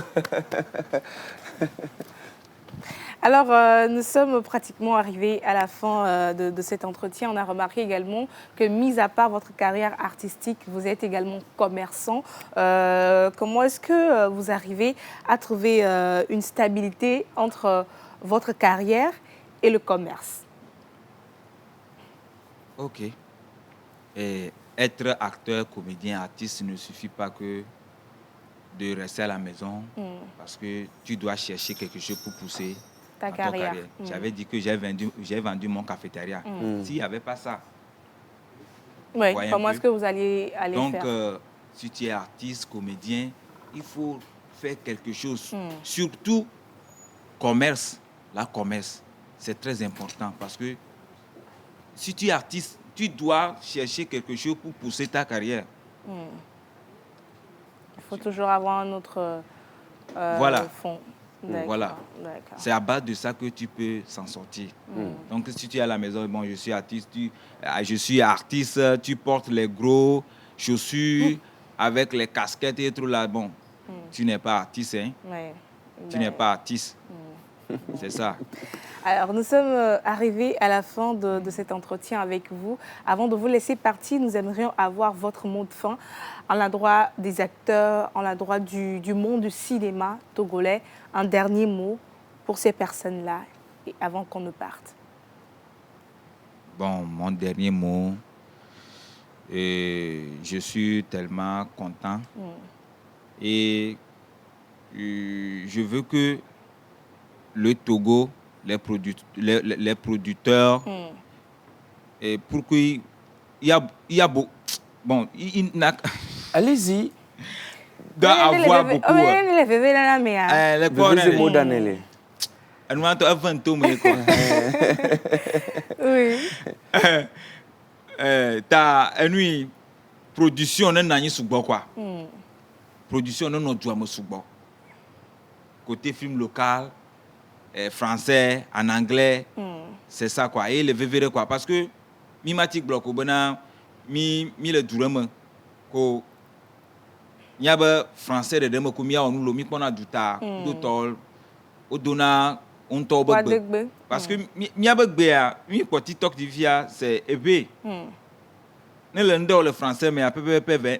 Alors, nous sommes pratiquement arrivés à la fin de cet entretien. On a remarqué également que, mis à part votre carrière artistique, vous êtes également commerçant. Comment est-ce que vous arrivez à trouver une stabilité entre votre carrière et le commerce? Ok. Et être acteur, comédien, artiste ne suffit pas que de rester à la maison parce que tu dois chercher quelque chose pour pousser ta carrière. J'avais dit que j'ai vendu mon cafétéria. S'il n'y avait pas ça, oui, comment est-ce que vous alliez faire? Donc, si tu es artiste, comédien, il faut faire quelque chose. Surtout, commerce. La commerce, c'est très important parce que si tu es artiste, tu dois chercher quelque chose pour pousser ta carrière. Il faut toujours avoir un autre fond. Voilà. C'est à base de ça que tu peux s'en sortir. Donc, si tu es à la maison, bon, je suis artiste, tu portes les gros chaussures avec les casquettes et tout là, bon, tu n'es pas artiste, hein? Tu n'es pas artiste. C'est ça. Alors, nous sommes arrivés à la fin de cet entretien avec vous. Avant de vous laisser partir, nous aimerions avoir votre mot de fin en l'endroit des acteurs, en l'endroit du monde du cinéma togolais. Un dernier mot pour ces personnes-là et avant qu'on ne parte. Bon, mon dernier mot, je suis tellement content et je veux que le Togo, les producteurs, et pour qu'il y a beaucoup, bon, allez-y. Doit avoir beaucoup. Oui. T'as une production n'a souvent quoi. Production non doit souvent. Côté film local, français, en anglais, c'est ça quoi. Et le VVR quoi, parce que mi matik bloc au bana mi le durement ko nyaba français de demo ko mi a onu lo mi pona duta do tol o dona on tombe. Wadegbe. Parce que mi quoi TikTok divia c'est épée. Ne l'endor le français mais peu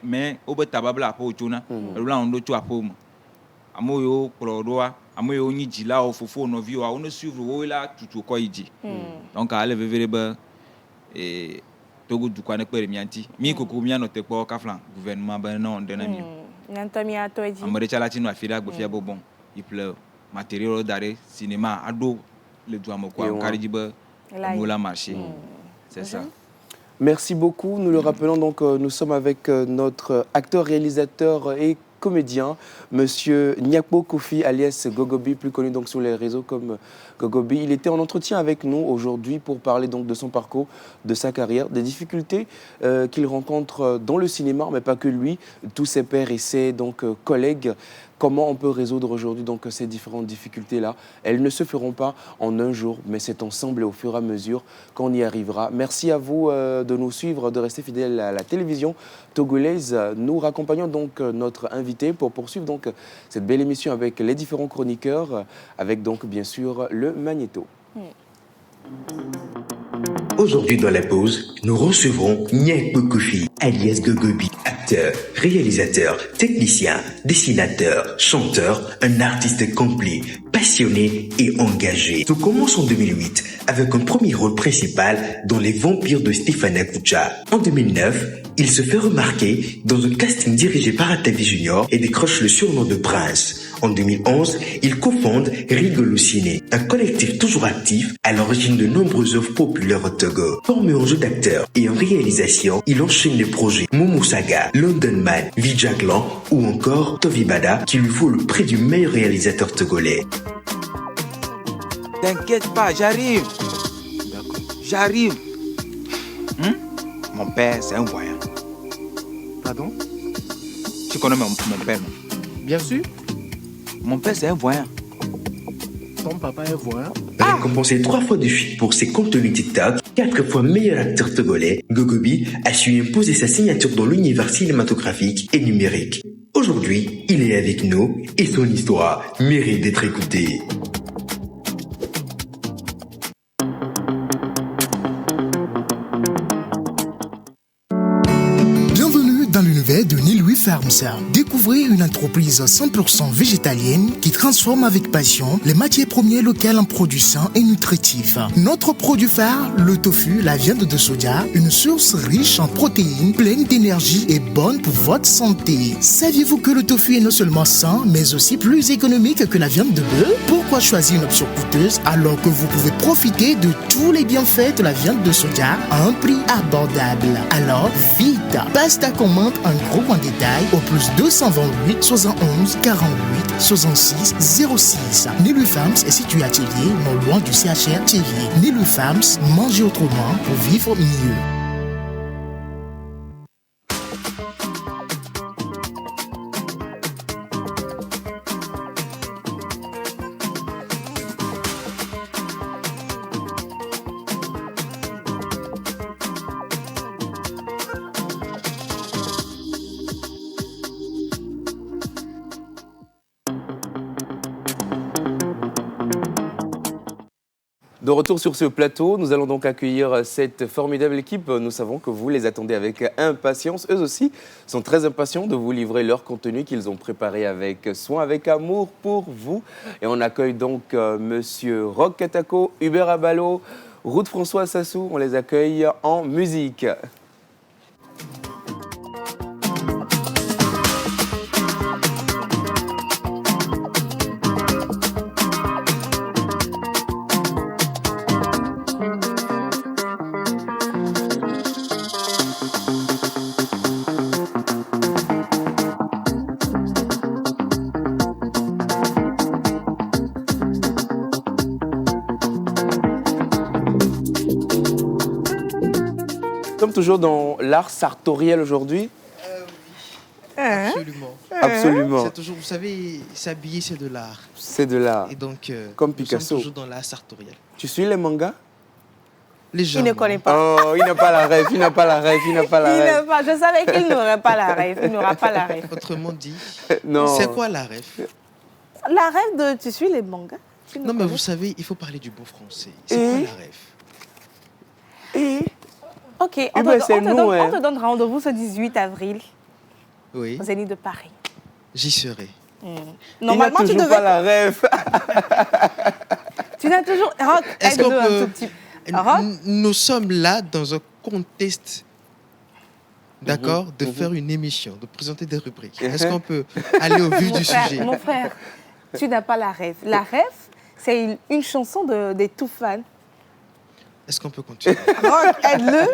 mais au bet tababla po chuna. Là on do tu apom. Amoyo prodoa, amoyo ni jila o fofo no vi on suivre wo là tout ko yidi. Donc aller vevere et togo du kwa ne pere mianti. Mi koko mi anote po kaflan gouvernement ben non de na mi. Nantami a toi dit. Amore chala tino afira go fia bon. Il pleut. Matériel d'arrêt cinéma ado le doigt mo quoi karijiba moula marché. C'est ça. Merci beaucoup. Nous le rappelons donc, nous sommes avec notre acteur, réalisateur et comédien, Monsieur Nyakpo Kofi alias Gogobi, plus connu donc sur les réseaux comme Gogobi. Il était en entretien avec nous aujourd'hui pour parler donc de son parcours, de sa carrière, des difficultés qu'il rencontre dans le cinéma, mais pas que lui, tous ses pairs et ses donc collègues. Comment on peut résoudre aujourd'hui donc ces différentes difficultés-là? Elles ne se feront pas en un jour, mais c'est ensemble et au fur et à mesure qu'on y arrivera. Merci à vous de nous suivre, de rester fidèles à la télévision togolaise. Nous raccompagnons donc notre invité pour poursuivre donc cette belle émission avec les différents chroniqueurs, avec donc bien sûr le Magnéto. Aujourd'hui dans la pause, nous recevrons Nyakpo Kofi, alias Gogobi, acteur, réalisateur, technicien, dessinateur, chanteur, un artiste complet, passionné et engagé. Tout commence en 2008 avec un premier rôle principal dans Les Vampires de Stéphane Akucha. En 2009, il se fait remarquer dans un casting dirigé par Atavi Junior et décroche le surnom de Prince. En 2011, il cofonde Rigolo Ciné, un collectif toujours actif à l'origine de nombreuses œuvres populaires au Togo. Formé en jeu d'acteur et en réalisation, il enchaîne les projets Momo Saga, London Man, Vijaglan ou encore Tovibada qui lui vaut le prix du meilleur réalisateur togolais. T'inquiète pas, j'arrive. D'accord. J'arrive. Mon père, c'est un voyant. Pardon? Tu connais mon père, non? Bien sûr. Mon père, c'est un voyant. Ton papa est voyant. Récompensé 3 fois de suite pour ses contenus TikTok, 4 fois meilleur acteur togolais, Gogobi a su imposer sa signature dans l'univers cinématographique et numérique. Aujourd'hui, il est avec nous et son histoire mérite d'être écoutée. Dans l'univers de Nilui Farms, découvrez une entreprise 100% végétalienne qui transforme avec passion les matières premières locales en produits sains et nutritifs. Notre produit phare, le tofu, la viande de soja, une source riche en protéines, pleine d'énergie et bonne pour votre santé. Saviez-vous que le tofu est non seulement sain, mais aussi plus économique que la viande de bœuf? Pourquoi choisir une option coûteuse alors que vous pouvez profiter de tous les bienfaits de la viande de soja à un prix abordable? Alors, vite, passe ta commande en gros en détail au plus 228 71 48 66 06. Nilui Farms est situé à Thiévier, non loin du CHR Thiévier. Nilui Farms, mangez autrement pour vivre mieux. De retour sur ce plateau, nous allons donc accueillir cette formidable équipe. Nous savons que vous les attendez avec impatience. Eux aussi sont très impatients de vous livrer leur contenu qu'ils ont préparé avec soin, avec amour pour vous. Et on accueille donc Monsieur Rock Katako, Hubert Abalo, Ruth François Sassou. On les accueille en musique. Nous sommes toujours dans l'art sartoriel aujourd'hui. Absolument. Absolument. C'est toujours, vous savez, s'habiller, c'est de l'art. C'est de l'art. Et donc, comme nous Picasso. sommes toujours dans l'art sartoriel. Tu suis les mangas? Les Il ne connaît pas. Oh, il n'a pas la rêve, il n'a pas la rêve, il n'a pas la rêve. Je savais qu'il n'aurait pas la rêve. Il n'aura pas la rêve. Autrement dit, Non. c'est quoi la rêve? La rêve de... Tu suis les mangas? tu nous Non, mais connais. vous savez, il faut parler du bon français. C'est Et- quoi la rêve? Et Ok, Eh ben, c'est nous, hein. on te donne rendez-vous ce 18 avril Oui, au Zénith de Paris. j'y serai. Normalement, il tu n'a toujours devais. pas la rêve. Tu n'as toujours. Rock, Est-ce qu'on aide-le un peut- tout petit. Rock, Nous sommes là dans un contexte, d'accord, de mhm. faire une émission, de présenter des rubriques. Est-ce qu'on peut aller au vif mon du frère, sujet? mon frère, tu n'as pas la rêve. La rêve, c'est une chanson des Toufan. Est-ce qu'on peut continuer? Rock, aide-le.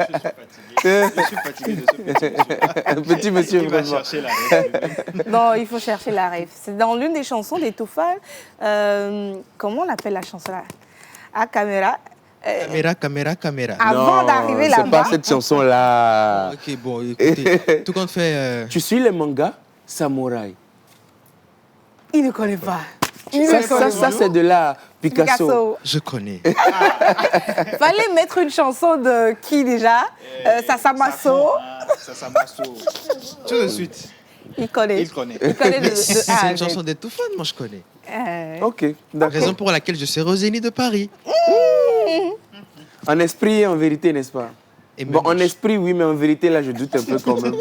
Je suis fatigué de ce petit monsieur. Petit monsieur, Il va vraiment. chercher la rêve. Non, il faut chercher la rêve. C'est dans l'une des chansons des Toufan. Comment on appelle la chanson là? À caméra. Caméra, caméra, caméra. Avant d'arriver c'est là-bas. pas cette chanson-là. Ok, bon, écoutez, tout compte fait... Tu suis les mangas samouraï. Il ne connaît pas. Ça, c'est de la Picasso. je connais. Fallait mettre une chanson de qui déjà Sasamaso. Sasamaso. Tout de suite. Il connaît. Il connaît. Il connaît de C'est A à une Z. chanson des Toufan, moi je connais. Ok, d'accord. Raison pour laquelle je serai au Zénith de Paris. En esprit et en vérité, n'est-ce pas? Et Bon, en même- esprit, oui, mais en vérité, là, je doute un peu quand même.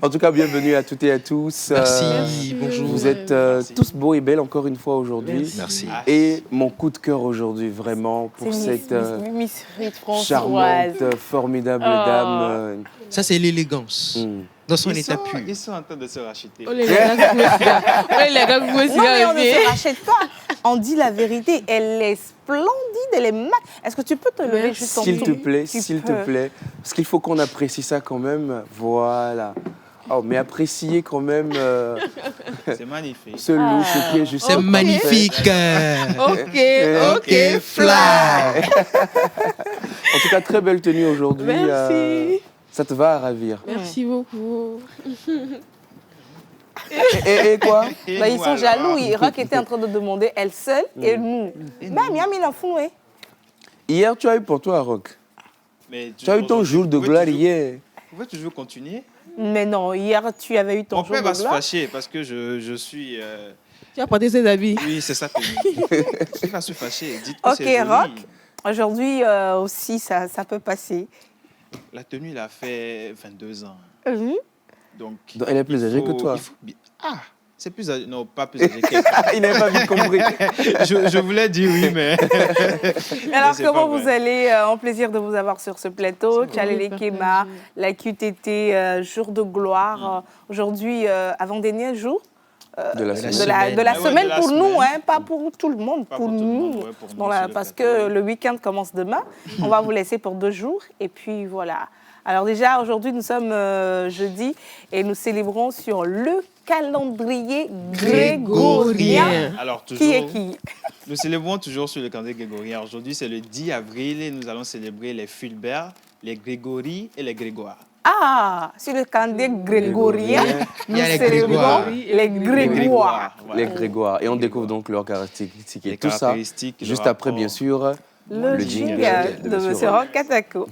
En tout cas, bienvenue à toutes et à tous. Merci, bonjour. Vous êtes tous beaux et belles encore une fois aujourd'hui. Merci. Et mon coup de cœur aujourd'hui, vraiment, pour C'est cette Miss Frit Françoise. charmante, formidable Oh. dame. Ça, c'est l'élégance. Dans son état pur. Ils sont en train de se racheter. Oh les gars, Non, mais on ne se rachète pas. On dit la vérité. Elle est splendide, elle est mat. Est-ce que tu peux te lever juste en S'il te dessous? plaît, Tu s'il te peux. plaît. Parce qu'il faut qu'on apprécie ça quand même. Voilà. Oh, mais appréciez quand même C'est magnifique. ce look qui est juste C'est parfait. magnifique. Ok, fly. En tout cas, très belle tenue aujourd'hui. Merci. Ça te va à ravir. Merci beaucoup. Et quoi? Bah, ils sont jaloux. Rock était en train de demander elle seule et nous. Même Yami l'a foué. Hier, tu as eu pour toi, Rock. Mais Tu as eu ton jour de gloire hier. Vous pouvez toujours continuer. Mais non, hier, tu avais eu ton Mon jour père de va se gloire. fâcher parce que je suis... Tu as porté ses habits. Oui, c'est ça. Il va se fâcher. Dites que Ok, c'est joli. Rock. Aujourd'hui aussi, ça peut passer. La tenue, il a fait 22 ans. Mhm. Donc, Donc, elle est plus il âgée faut- que toi. il faut bien- Ah, c'est plus âgé. Non, pas plus âgé qu'elle. Il n'avait pas vite compris. je voulais dire oui, mais... Alors, c'est comment pas vous vrai. allez en plaisir de vous avoir sur ce plateau. Tchalele Kema, la QTT, jour de gloire. Aujourd'hui, avant-dernier jour De la de semaine. de la Ah ouais, semaine de la pour nous, semaine. hein, pas pour tout le monde, Pas pour pour tout le nous. monde, ouais, pour nous Voilà, sur le parce plateau. que le week-end commence demain. On va vous laisser pour 2 jours. Et puis voilà. Alors déjà, aujourd'hui, nous sommes jeudi et nous célébrons sur le calendrier grégorien. Alors, toujours, Qui est qui? nous célébrons toujours sur le calendrier grégorien. Aujourd'hui, c'est le 10 avril et nous allons célébrer les Fulbert, les Grégory et les Grégoire. Ah, sur le calendrier grégorien, Il nous y a les célébrons Grégoires. les Grégoires. voilà. Les Grégoires. Et on découvre donc leurs caractéristiques et Les tout ça. caractéristiques, le Juste après, rapport. bien sûr, Le jingle jingle de Monsieur M. Rock. Rock Katako.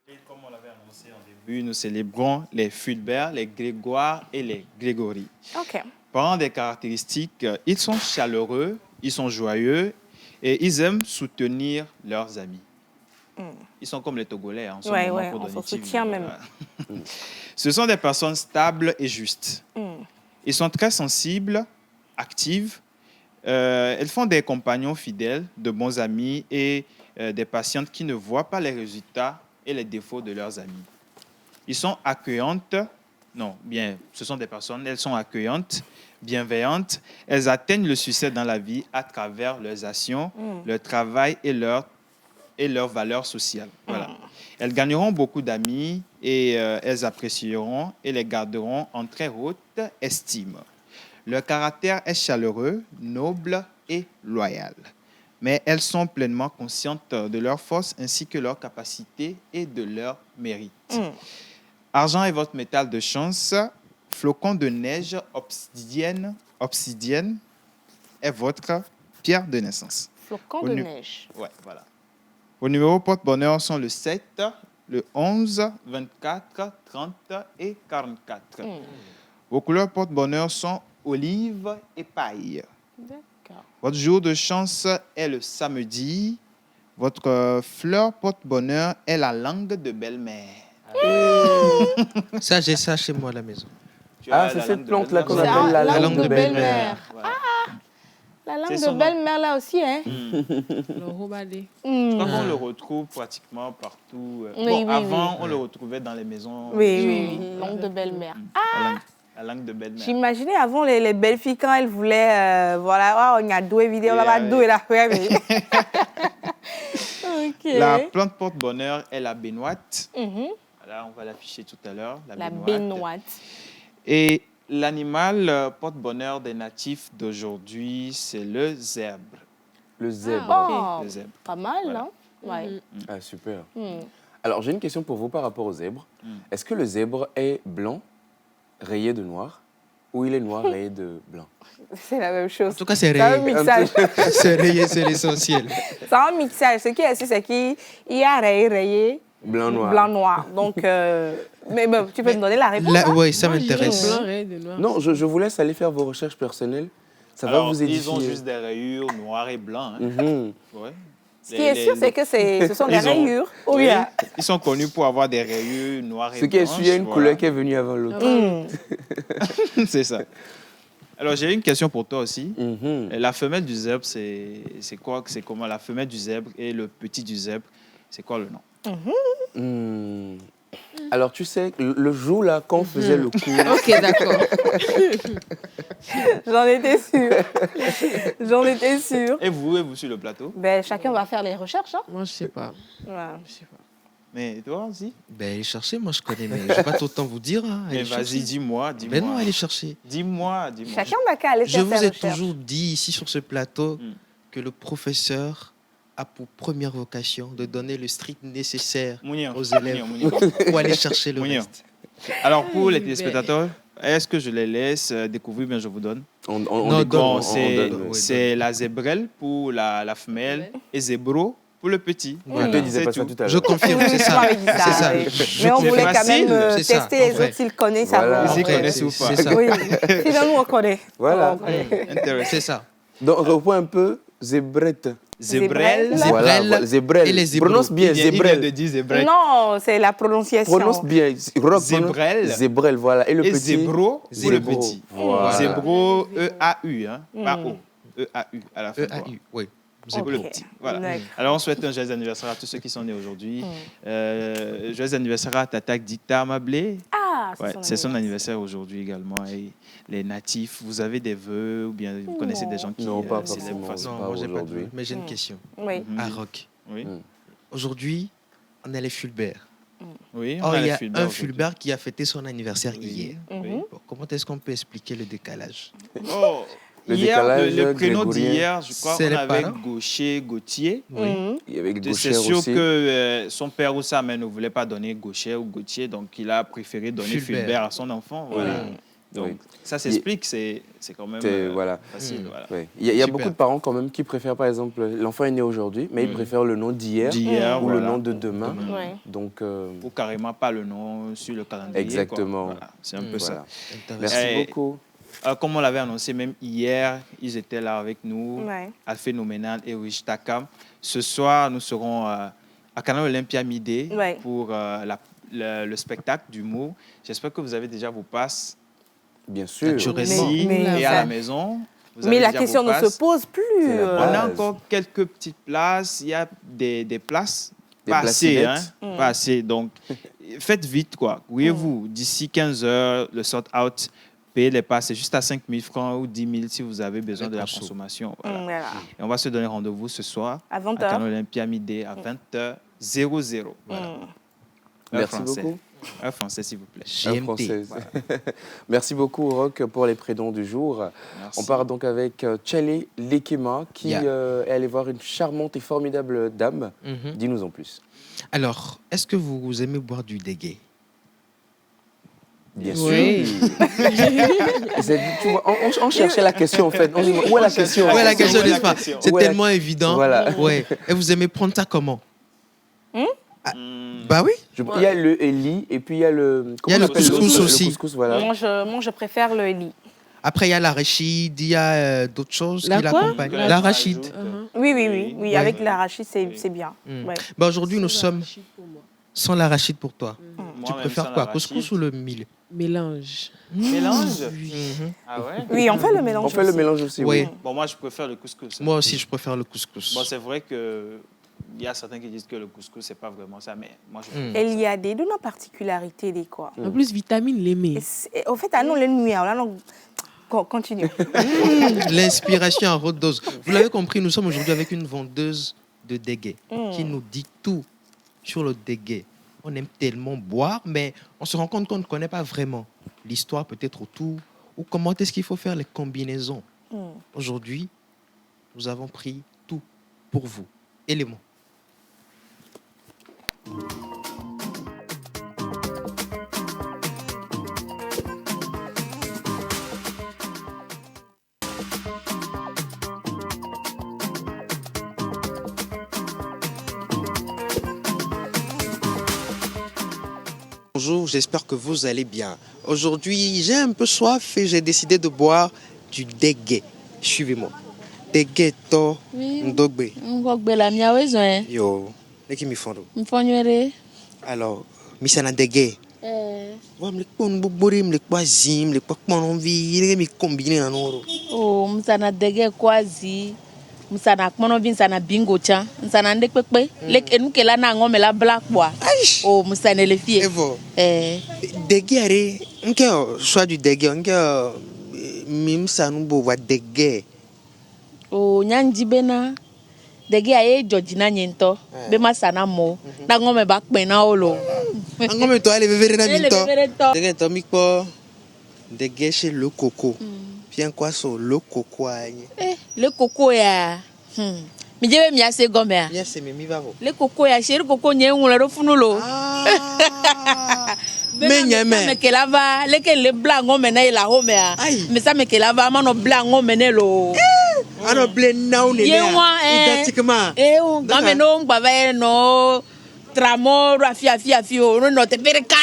Et comme on l'avait annoncé en début, nous célébrons les Fulbert, les Grégoire et les Grégory. Ok. Parlant des caractéristiques, ils sont chaleureux, ils sont joyeux et ils aiment soutenir leurs amis. Ils sont comme les Togolais en ce Ouais, moment. ouais, pour on donner s'en une petite soutient vue, même. voilà. Ce sont des personnes stables et justes. Ils sont très sensibles, actives. Elles font des compagnons fidèles, de bons amis et des patientes qui ne voient pas les résultats et les défauts de leurs amis. Ils sont accueillantes. Non, bien, ce sont des personnes, elles sont accueillantes, bienveillantes. Elles atteignent le succès dans la vie à travers leurs actions, leur travail et leurs valeurs sociales. Voilà. Elles gagneront beaucoup d'amis et elles apprécieront et les garderont en très haute estime. Leur caractère est chaleureux, noble et loyal. Mais elles sont pleinement conscientes de leurs forces ainsi que leurs capacités et de leurs mérites. Argent est votre métal de chance. flocon de neige obsidienne est votre pierre de naissance. Flocon Au de nu- neige. Ouais, voilà. Vos numéros porte-bonheur sont le 7, le 11, 24, 30 et 44. Vos couleurs porte-bonheur sont olive et paille. D'accord. Votre jour de chance est le samedi. Votre fleur porte-bonheur est la langue de belle-mère. Ça, j'ai ça chez moi à la maison. Tu as Ah, c'est la cette langue de plante-là qu'on belle-mère. appelle la La langue de belle-mère. Voilà. La langue C'est de son nom. belle-mère là aussi, hein. Le robadé. Je crois qu'on le retrouve pratiquement partout. Oui, Bon, oui, avant, on le retrouvait dans les maisons. Oui. Langue de belle-mère. La langue de belle-mère. J'imaginais avant les belles filles quand elles voulaient, voilà, on a deux vidéos là-bas, Yeah, deux et la mais... Ok. La plante porte-bonheur est la bénoite. Mhm. Là, on va l'afficher tout à l'heure. La bénoite. Et l'animal porte-bonheur des natifs d'aujourd'hui, c'est le zèbre. Le zèbre. Oh, Le zèbre. pas mal, Voilà. hein. Ouais. Ah, super. Hmm. Alors, j'ai une question pour vous par rapport au zèbre. Est-ce que le zèbre est blanc, rayé de noir, ou il est noir, rayé de blanc? C'est la même chose. En tout cas, c'est C'est un rayé. mixage. C'est rayé, c'est l'essentiel. C'est un mixage. Ce qui est sûr, c'est qu'il y a rayé, Blanc-noir. blanc-noir. Donc, mais bon, tu peux me donner la réponse. Là, hein? oui, ça Moi, je dirais m'intéresse. blanc, rayé de noir. Non, je vous laisse aller faire vos recherches personnelles. Ça Alors, va vous ils ont édifier. juste des rayures noires et blancs. Hein. Mhm. Ouais. Ce qui est sûr, c'est que ce sont des Ils ont- rayures. Oh, Oui, yeah. ils sont connus pour avoir des rayures noires et Ce qui est blanches. sûr, il y a une voilà. couleur qui est venue avant l'autre. Hmm. C'est ça. Alors, j'ai une question pour toi aussi. Mhm. La femelle du zèbre, c'est quoi? C'est comment? La femelle du zèbre et le petit du zèbre, c'est quoi le nom? Hmm. Alors, tu sais, le jour là, quand on faisait le cours, Ok, d'accord. J'en étais sûre. J'en étais sûre. Et vous sur le plateau? Ben, chacun va faire les recherches. Hein. Moi, je sais pas. Ouais. Je sais pas. Mais toi aussi? Ben, allez chercher, moi je connais, mais je vais pas tout le temps vous dire. Hein. Mais Allez vas-y, chercher. dis-moi. Ben non, allez chercher. Dis-moi. Chacun n'a qu'à aller Je faire vous ses ai recherches. toujours dit ici sur ce plateau Mm. que le professeur a pour première vocation de donner le strict nécessaire Mounir, aux élèves Mounir. pour aller chercher le Mounir. reste. Alors, pour les téléspectateurs, est-ce que je les laisse découvrir, bien je vous donne? on Non, découvre, Bon, on c'est donne. oui. c'est la zébrelle pour la femelle et zébro pour le petit. Je te disais C'est pas ça tout à Je l'heure. confirme, c'est Tu ça. m'avais dit ça, C'est ça. oui. Je Mais on c'est voulait quand facile, même c'est ça, tester en les vrai. autres s'ils connaissent Voilà. avant. Ils y Après, connaissent ou c'est- pas? c'est ça. Oui, sinon nous on connaît. Voilà. On connaît. Intéressant. C'est ça. Donc, on reprend un peu zébrette. Zébrelle. Zébrelle. Voilà, Zébrelle voilà, zébrelle. et les zébros. Prononce bien, Il vient de zébrelle. dire zébrelle. Non, c'est la prononciation. Prononce bien. Rock, prononce- Zébrelle. Zébrelle, voilà. Et le Et petit. zébro pour le Zébro. petit. Voilà. Zébro, E-A-U, hein, pas O. E-A-U à la fin. EAU, oui. Pour le Ok. petit. Voilà. D'accord. Alors, on souhaite un joyeux anniversaire à tous ceux qui sont nés aujourd'hui. Joyeux anniversaire à Tata Dita Mablé. Ah, Ouais, c'est son anniversaire aujourd'hui également. Et les natifs, vous avez des vœux ou bien vous connaissez des gens qui Non, pas célèbrent forcément. facilement? Non, moi j'ai pas de aujourd'hui. mais j'ai une question. Oui. Mhm. À Rock. Oui, Aujourd'hui, on a les Fulbert. oui. on Or, a il y les a Fulbert un aujourd'hui. Fulbert qui a fêté son anniversaire hier. Mhm. Bon, comment est-ce qu'on peut expliquer le décalage? Oh, Le hier, décalage le prénom grégorien. d'hier, je crois C'est qu'on les avait parents. Gaucher, Gauthier. Mhm. Et avec C'est Gaucher sûr aussi. que son père ou sa mère ne voulait pas donner Gaucher ou Gauthier, donc il a préféré donner Fulbert. Fulbert à son enfant. Voilà. Donc Oui. ça s'explique, c'est quand même C'est- voilà. facile. Voilà. Ouais. Il y a Super. beaucoup de parents quand même qui préfèrent, par exemple, l'enfant est né aujourd'hui, mais ils préfèrent le nom d'hier D'hier, ou le voilà. nom de demain. Ouais. Donc, Ou carrément pas le nom sur le calendrier. Exactement. Quoi. Voilà, c'est un peu voilà. ça. Merci Eh, beaucoup. Comme on l'avait annoncé même hier, ils étaient là avec nous, Ouais. Alphénoménal et Rich Takam. Ce soir, nous serons à Canal Olympia Midé Ouais. pour le spectacle d'humour. J'espère que vous avez déjà vos passes Bien sûr. ici Mais et à ça- la maison. Vous Mais avez la déjà question vos ne passes. se pose plus. C'est la On a base. encore quelques petites places. Il y a des places. Des Pas assez, hein? placinettes. Pas assez. Donc, faites vite, quoi. Voyez-vous, d'ici 15 heures, le sort-out, payez les passes. C'est juste à 5 000 francs ou 10 000 si vous avez besoin de la conso. consommation. Voilà. Voilà. Et on va se donner rendez-vous ce soir À à 20h. Canal Olympia Midé à 20h00. Voilà. Heure Merci française. beaucoup. Heure française, s'il vous plaît. Un GMT. Française. Merci beaucoup, Rock, pour les prénoms du jour. Merci. On part donc avec Tchélé Lekema, qui Yeah. est allé voir une charmante et formidable dame. Mhm. Dis-nous en plus. Alors, est-ce que vous aimez boire du dégué? Bien Oui. sûr. Tu vois, on cherchait la question en fait. Où est la question? Ouais, la question, n'est-ce pas? C'est Où est la- tellement évident. Voilà. Ouais. Et vous aimez prendre ça comment? Bah oui. Il y a le Eli et puis il y a le. Il y a le comment on appelle couscous l'autre? aussi. Le couscous, voilà. Moi, je préfère le lit. Après, il y a l'arachide, il y a d'autres choses La qui quoi? l'accompagnent. L'arachide. Oui, Ouais. avec l'arachide, c'est bien. Ouais. Bah, aujourd'hui, nous sommes sans l'arachide pour toi. Tu Moi-même, préfères sans quoi? l'arachide. Couscous ou le mil? Mélange. Mélange? Oui. Ah ouais? Oui, on fait le mélange. On fait le aussi. mélange aussi. Oui. Bon, moi, je préfère le couscous. Moi aussi, je préfère le couscous. Bon, c'est vrai que il y a certains qui disent que le couscous, c'est pas vraiment ça, mais moi, je préfère Et il y a des deux particularités des quoi. En plus, vitamine, l'aimer. Au fait, à nous, les nuits, là, non. Continue. L'inspiration en haute dose. Vous l'avez compris, nous sommes aujourd'hui avec une vendeuse de déguet qui nous dit tout sur le déguet. On aime tellement boire, mais on se rend compte qu'on ne connaît pas vraiment l'histoire peut-être autour ou comment est-ce qu'il faut faire les combinaisons. Aujourd'hui, nous avons pris tout pour vous. Éléments. Bonjour, j'espère que vous allez bien. Aujourd'hui, j'ai un peu soif et j'ai décidé de boire du déguet. Suivez-moi. Déguet to ndogbe. Ngogbe la miawe zoe. Yo, neki mi fondo. Mfonyere. Alors, misana déguet. Wa mlikpon bobore mlikpa zim, mlikpa kponovi, neki mi combiner na noro. Oh, msana dege kwazi. Msana kmonovi msana bingo cha. Msana ndekpepe. Lek enuke la na ngome la black bois. Oh, msana le fie. Evo. Déguet are, nke soit du déguet, nke mimsanu bo wa déguet. Oh, nyanji bena. Dege aye George na nyento. Be masana mo. Na ngome bak pena olo. Ngome to ale vevere na minto. to. Dege to mikpo déguet chez le coco. Bien quoi so le coco aye. Le coco ya. Mi jebe mi ase gome ya. Yes, mais mi vavo. Le coco ya chéri coco nye ngula ro funulo. Me nyeme. Me kelava leke le blanc ngome na ila home ya. Me sa me kelava mano blanc ngome ne lo. Ano ble now ne. Yewa identiquement. On game no ngba no tramo rafia fio no te pereka.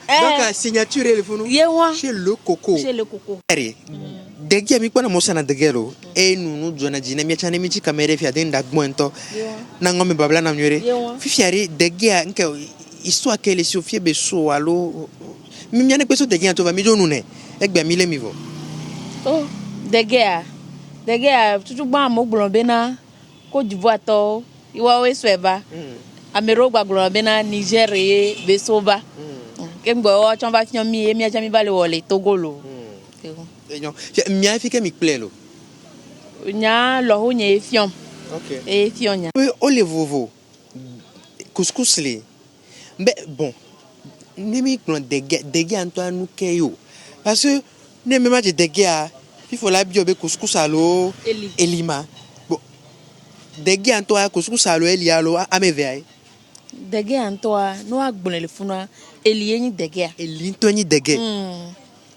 Donc la signature est le funu. Yewa chez le coco. Chez le coco. Déguet mi kwana mosa na degero e nunu jona jina mi chane mi chi kamere fi aden da gbonto na ngome babla na mnyore fifiare déguet nke histoire que les sofie be so alo mi miane peso déguet to va mi jonu ne egbe mi le mi vo. Oh déguet tutu gba mo gbon be na Côte d'Ivoire to iwa we sweba amero gba gbon be na Niger be soba kemgbe o chon va fion mi e mi aja mi bale wole Togolo. Mia fike mi plelo. Nya lo ho nye fion. OK. E fion nya. O le vovo. Couscous le. Mais bon. Ni mi plan déguet Antoine nous keyo. Parce que ne me ma de déguet il faut la bio be couscous alo elima. Bon. Déguet Antoine couscous alo eli alo a me veai. Déguet Antoine no agbon le funa eli ni déguet. Eli to ni déguet.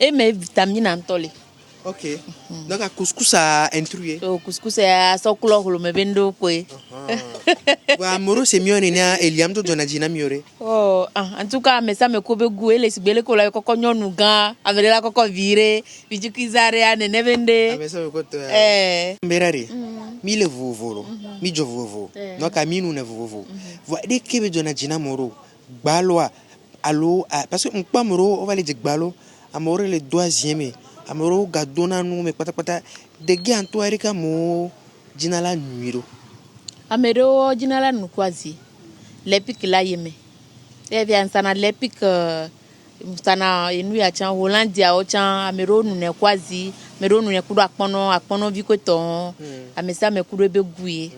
Et mes vitamines antole. OK. Donc à couscous à intruer. Oh couscous à so couleur le me bendo kwe. Wa moro c'est mieux nena eliam to jona jina miore. Oh en tout cas mais ça me kobe goût les sibele ko la koko nyonu gan avec la koko viré bijukizare ane nevende. Mais ça me koto. Mberare. Mi le vovo. Mi jo vovo. Donc à mi nous ne vovo. Wa de kebe jona jina moro. Balwa allo parce que on pas moro on va le dire balo. Amore le deuxième amoro gadona no me pata déguet Antoine Erika mo jinala nuiro. Amero jinala nu kwazi. Lepik la yeme. E via sana lepik sana inu ya chan Hollandia o chan amero nu ne kwazi, amero nu ne kudo akpono vikoto. Amesa me kudo be guye.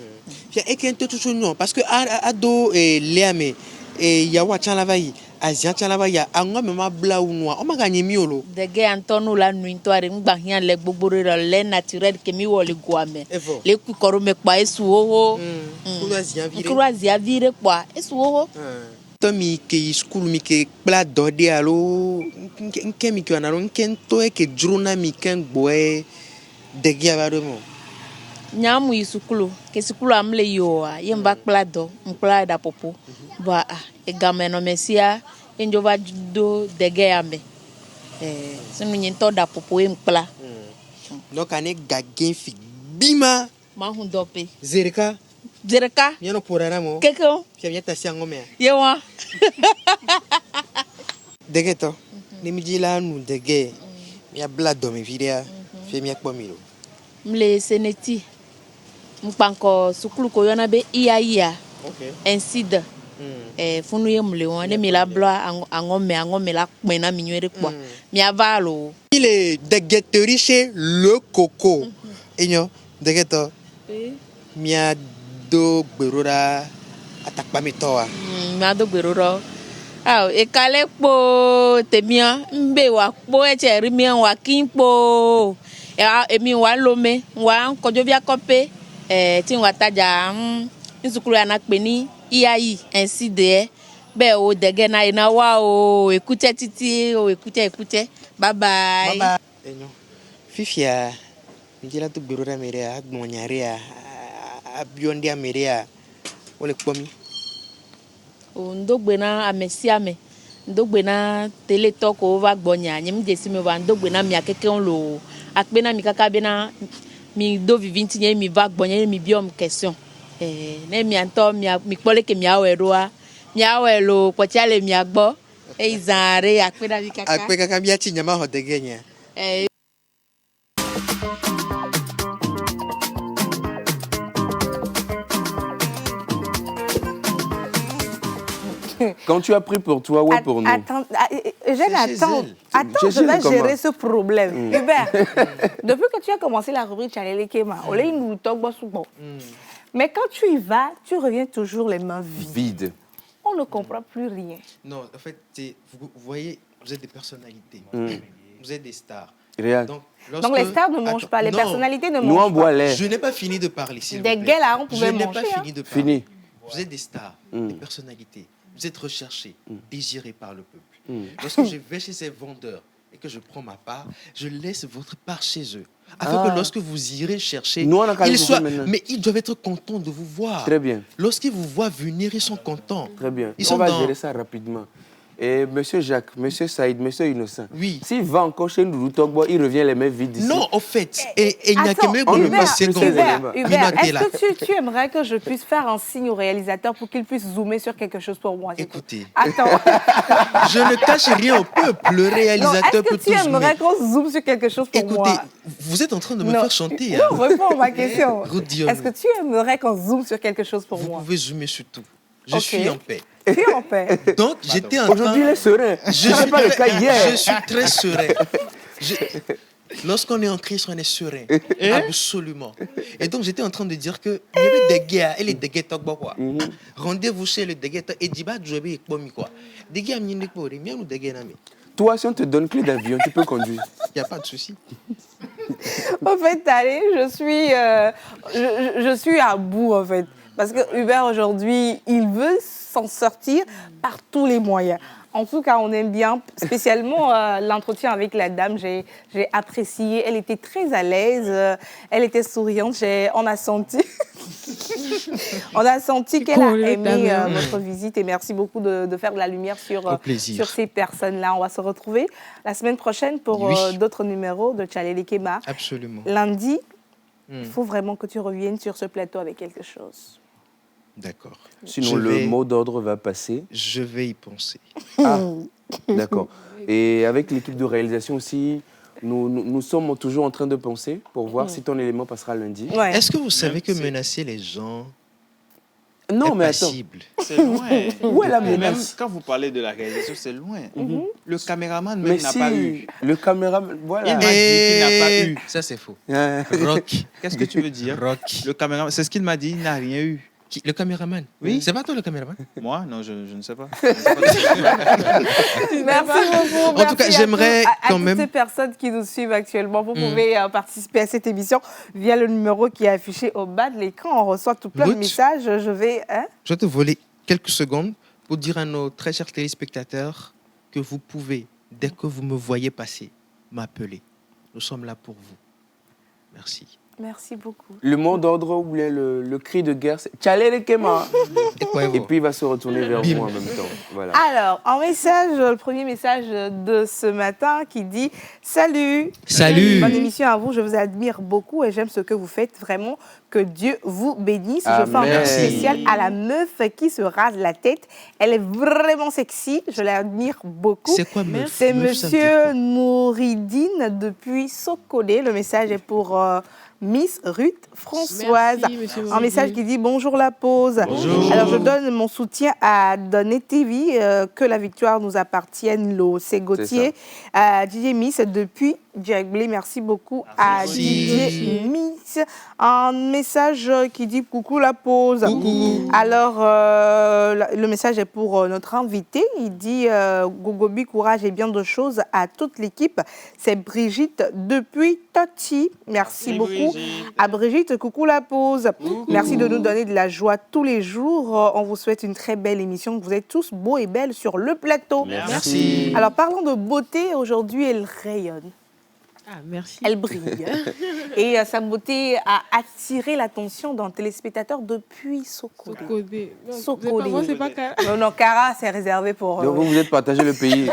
Fia ekento tout non parce que ado leame yawa chan la vai Asian chalaba ya angwa mema bla unwa o maganye miolo déguet Antoine la nuit toare ngba hian le gbogboro le naturel ke mi wole guame le ku koro me pa esu ho kuro azia vire kwa esu ho Tommy ke school mi ke kpla dode alo nke mi ke analo nke nto e ke drona mi ke ngboe degi abado mo. Nyamu yi sukulu ke sukulu amle yoa yemba kpla do mkpla da popo ba e gameno mesia enjova do dege ame sunu nyento da popo e mkpla No kane gagen fi bima ma hu dope zereka yano porara mo keko fia miata siango me yewa dege to ni mi jila nu dege mi abla do mi vidia fia mi akpomiro mle seneti mpanko sukulu ko yona be iya okay enside funu ye mle won ne mi la bla angome la pena mi nwere kwa mi avalo il est déguetterie chez le coco enyo dege to mia do gberora atakpa mi toa mi ado gberoro e kale po temia mbe wa po e che ri mi wa kinpo emi wa lome wa kojo bia kope ti wa taja nsukuru ana pe ni iai ainsi de be o dege na ina wa o ekute titi o ekute bye bye enyo fifia njila to gberora merea agbonyaria abiondia merea ole kpomi o ndogbe na amesiame ndogbe na tele toko va gbonya nyem desi me va ndogbe na mi akeke on lo akpe na mi kaka be na mi do vivinti nye mi va gbonya mi biom question ne mi anto mi kpole ke mi aweroa mi awelo potiale mi agbo e izare akpe na mi kaka akpe kaka mi ati nyama ho degenya Quand tu as pris pour toi ou pour nous? Attends, je vais gérer ce problème. Hubert, depuis que tu as commencé la rubrique Tchalele Kema, mais quand tu y vas, tu reviens toujours les mains vides. On ne comprend plus rien. Non, en fait, vous voyez, vous êtes des personnalités. Vous êtes des stars. Donc les stars ne mangent pas, les personnalités ne mangent pas. Je n'ai pas fini de parler, s'il vous plaît. Des gars là, on pouvait manger. Je n'ai pas fini de parler. Fini. Vous êtes des stars, des personnalités. Vous êtes recherchés, désirés par le peuple. Lorsque je vais chez ces vendeurs et que je prends ma part, je laisse votre part chez eux. Afin que lorsque vous irez chercher, ils doivent être contents de vous voir. Très bien. Lorsqu'ils vous voient venir, ils sont contents. Très bien. On va gérer ça rapidement. Et Monsieur Jacques, Monsieur Saïd, Monsieur Innocent, oui. S'il va encore chez nous, il revient les mains vides ici. Non, au fait, il n'y a que Hubert, est-ce que tu aimerais que je puisse faire un signe au réalisateur pour qu'il puisse zoomer sur quelque chose pour moi? Écoutez, attends. Je ne cache rien au peuple, le réalisateur peut tout zoomer. Est-ce que tu aimerais qu'on zoome sur quelque chose pour moi? Écoutez, vous êtes en train de me faire chanter. Non, réponds à ma question. Est-ce que tu aimerais qu'on zoome sur quelque chose pour moi? Vous pouvez zoomer sur tout. Je suis en paix. Tu es en paix. Donc, j'étais en train... Aujourd'hui, il est serein. Je pas le cas hier. Je suis très serein. Lorsqu'on est en crise, on est serein. Absolument. Et donc, j'étais en train de dire qu'il y avait des guerres. Et les guerres, rendez-vous chez le guerre. Et dit, bah, je vais quoi. Des guerres, toi, si on te donne clé d'avion, tu peux conduire. Il n'y a pas de souci. En fait, allez, je suis à bout, en fait. Parce que Hubert, aujourd'hui, il veut s'en sortir par tous les moyens. En tout cas, on aime bien, spécialement l'entretien avec la dame. J'ai apprécié. Elle était très à l'aise. Elle était souriante. On a senti qu'elle a aimé notre visite. Et merci beaucoup de faire de la lumière sur ces personnes-là. On va se retrouver la semaine prochaine pour d'autres numéros de Tchalele Kema. Absolument. Lundi, il faut vraiment que tu reviennes sur ce plateau avec quelque chose. D'accord. Sinon, le mot d'ordre va passer. Je vais y penser. Ah, d'accord. Et avec l'équipe de réalisation aussi, nous sommes toujours en train de penser pour voir si ton élément passera lundi. Ouais. Est-ce que vous savez que menacer les gens est passible? C'est loin. Où est la menace? Même quand vous parlez de la réalisation, c'est loin. Le caméraman même n'a pas eu. Le caméraman, voilà. Il m'a dit qu'il n'a pas eu. Ça, c'est faux. Rock. Qu'est-ce que tu veux dire? Rock. Le caméraman, c'est ce qu'il m'a dit, il n'a rien eu. Le caméraman? Oui. C'est pas toi le caméraman? Moi? Non, je ne sais pas. Merci beaucoup. En tout cas, j'aimerais quand même... À toutes ces personnes qui nous suivent actuellement, vous pouvez participer à cette émission via le numéro qui est affiché au bas de l'écran. On reçoit tout plein de messages. Je vais... Je vais te voler quelques secondes pour dire à nos très chers téléspectateurs que vous pouvez, dès que vous me voyez passer, m'appeler. Nous sommes là pour vous. Merci. Merci beaucoup. Le mot d'ordre ou bien le cri de guerre, c'est Tchalé Kema. Et puis il va se retourner vers vous en même temps. Voilà. Alors, en message, le premier message de ce matin qui dit « Salut !» Salut. Bonne émission à vous, je vous admire beaucoup et j'aime ce que vous faites. Vraiment, que Dieu vous bénisse. Amen. Je fais un merci spécial à la meuf qui se rase la tête. Elle est vraiment sexy, je l'admire beaucoup. C'est quoi meuf? C'est Meuf, ça veut dire Monsieur quoi? Nouridine depuis Sokolé. Le message est pour Miss Ruth Françoise. Merci, monsieur Un Nouridine. message qui dit « Bonjour la pause ». Bonjour. Alors, je donne mon soutien à Donné TV, que la victoire nous appartienne, c'est Gauthier, à DJ Miss depuis Jack Blé. Merci beaucoup à DJ Miss. Un message qui dit coucou la pause. Coucou. Alors, le message est pour notre invité. Il dit Gogobi, courage et bien de choses à toute l'équipe. C'est Brigitte depuis Toti. Merci beaucoup à Brigitte. Coucou la pause. Merci de nous donner de la joie tous les jours. On vous souhaite une très belle émission. Vous êtes tous beaux et belles sur le plateau. Merci. Alors, parlons de beauté. Aujourd'hui, elle rayonne. Ah, merci. Elle brille. Et sa beauté a attiré l'attention d'un téléspectateur depuis Sokolé. Sokodé. Non, Sokodé. Moi, c'est pas Cara. Non, Cara, c'est réservé pour... Donc vous êtes partagé le pays.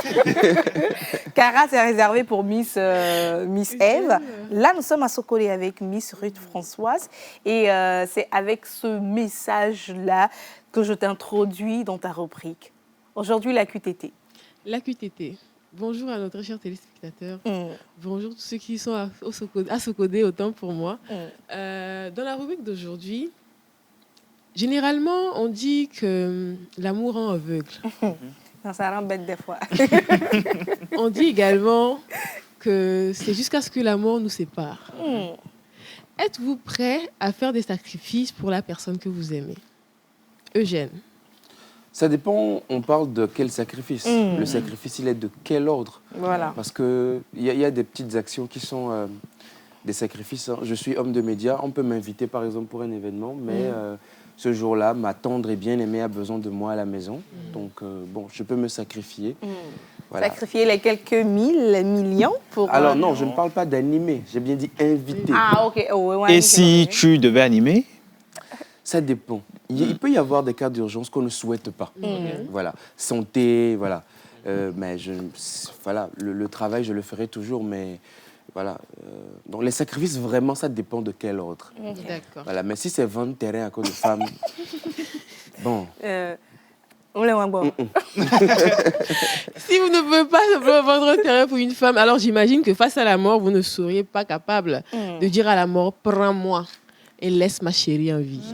Cara, c'est réservé pour Miss Eve. Là, nous sommes à Sokolé avec Miss Ruth Françoise. Et c'est avec ce message-là que je t'introduis dans ta rubrique. Aujourd'hui, la QTT. La QTT. Bonjour à nos très chers téléspectateurs. Bonjour tous ceux qui sont à Sokodé, autant pour moi. Dans la rubrique d'aujourd'hui, généralement, on dit que l'amour rend aveugle. Non, ça rend bête des fois. On dit également que c'est jusqu'à ce que la mort nous sépare. Êtes-vous prêt à faire des sacrifices pour la personne que vous aimez? Eugène. Ça dépend, on parle de quel sacrifice. Le sacrifice, il est de quel ordre? Voilà. Parce qu'il y a des petites actions qui sont des sacrifices. Je suis homme de médias, on peut m'inviter par exemple pour un événement, mais ce jour-là, ma tendre et bien-aimée a besoin de moi à la maison. Donc, bon, je peux me sacrifier. Voilà. Sacrifier les quelques millions pour... Alors non, je ne parle pas d'animer, j'ai bien dit inviter. Ah, ok. Oh, ouais, Et si tu devais animer? Ça dépend. Il peut y avoir des cas d'urgence qu'on ne souhaite pas. Voilà. Santé, voilà. Mais voilà, le travail, je le ferai toujours, mais voilà. Donc les sacrifices, vraiment, ça dépend de quel ordre. D'accord. Voilà. Mais si c'est vendre terrain à cause de femmes, bon. On les voit bon. Si vous ne pouvez pas simplement vendre un terrain pour une femme, alors j'imagine que face à la mort, vous ne seriez pas capable de dire à la mort, prends-moi et laisse ma chérie en vie.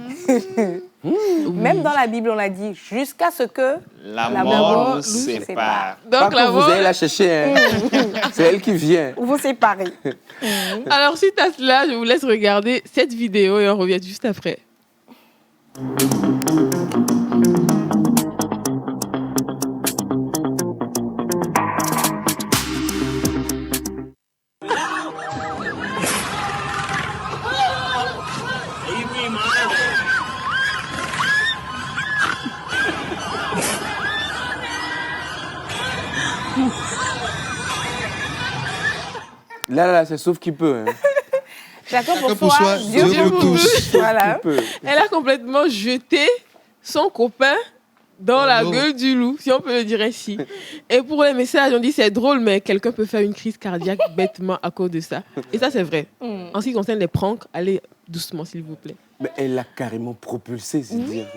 Même dans la Bible, on a dit jusqu'à ce que La mort mort nous nous sépare. Donc Pas la que vous mort... allez la chercher, hein. C'est elle qui vient. Ou vous séparez. Alors suite à cela, je vous laisse regarder cette vidéo et on revient juste après. Là, c'est sauf qui peut. Hein. Chacun Chacun pour soi, Dieu pour tous. Voilà. Qui peut. Elle a complètement jeté son copain dans la gueule du loup, si on peut le dire ainsi. Et pour les messages, on dit c'est drôle, mais quelqu'un peut faire une crise cardiaque bêtement à cause de ça. Et ça, c'est vrai. En ce qui concerne les pranks, allez doucement, s'il vous plaît. Mais elle l'a carrément propulsé, c'est dire.